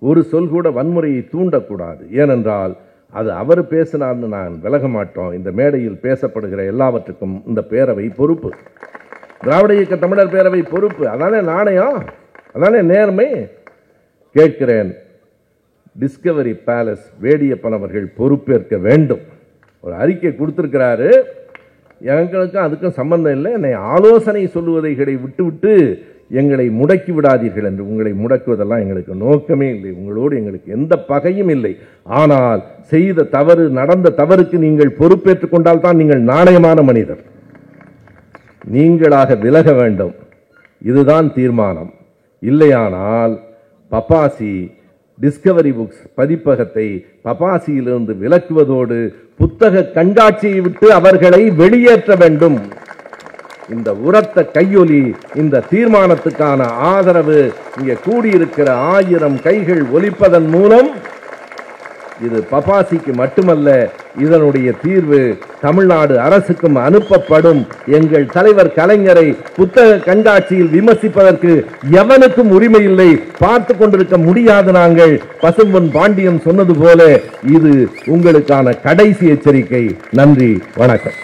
ஒரு சொல் கூட வன்முறையை தூண்டக்கூடாது. ஏனென்றால் அது அவர் பேசினார்னு நான் விலக மாட்டோம். இந்த மேடையில் பேசப்படுகிற எல்லாவற்றுக்கும் இந்த பேரவை பொறுப்பு, திராவிட இயக்க தமிழர் பேரவை பொறுப்பு. அதானே நாணயம், அதானே நேர்மை. கேட்கிறேன், டிஸ்கவரி பேலஸ் வேடியப்பன் அவர்கள் பொறுப்பேற்க வேண்டும். ஒரு அறிக்கை கொடுத்திருக்கிறாரு, எங்களுக்கும் அதுக்கும் சம்பந்தம் இல்லை, என்னை ஆலோசனை சொல்லுவதைகளை விட்டுவிட்டு எங்களை முடக்கி விடாதீர்கள் என்று. உங்களை முடக்குவதெல்லாம் எங்களுக்கு நோக்கமே இல்லை, உங்களோடு எங்களுக்கு எந்த பகையும் இல்லை. ஆனால் செய்த தவறு, நடந்த தவறுக்கு நீங்கள் பொறுப்பேற்றுக் கொண்டால் தான் நீங்கள் நாணயமான மனிதர். நீங்களாக விலக வேண்டும், இதுதான் தீர்மானம். இல்லையானால் பப்பாசி டிஸ்கவரி புக்ஸ் பதிப்பகத்தை பப்பாசியிலிருந்து விலக்குவதோடு புத்தக கண்காட்சியை விட்டு அவர்களை வெளியேற்ற வேண்டும். இந்த உரத்த கையொலி, இந்த தீர்மானத்துக்கான ஆதரவு இங்கே கூடியிருக்கிற 1000 கைகள் ஒலிப்பதன் மூலம் இது பப்பாசிக்கு மட்டுமல்ல, இதனுடைய தீர்வு தமிழ்நாடு அரசுக்கும் அனுப்பப்படும். எங்கள் தலைவர் கலைஞரை புத்தக கண்காட்சியில் விமர்சிப்பதற்கு எவனுக்கும் உரிமை இல்லை, பார்த்து கொண்டிருக்க முடியாது. நாங்கள் பசும்பொன் பாண்டியன் சொன்னது போல இது உங்களுக்கான கடைசி எச்சரிக்கை. நன்றி, வணக்கம்.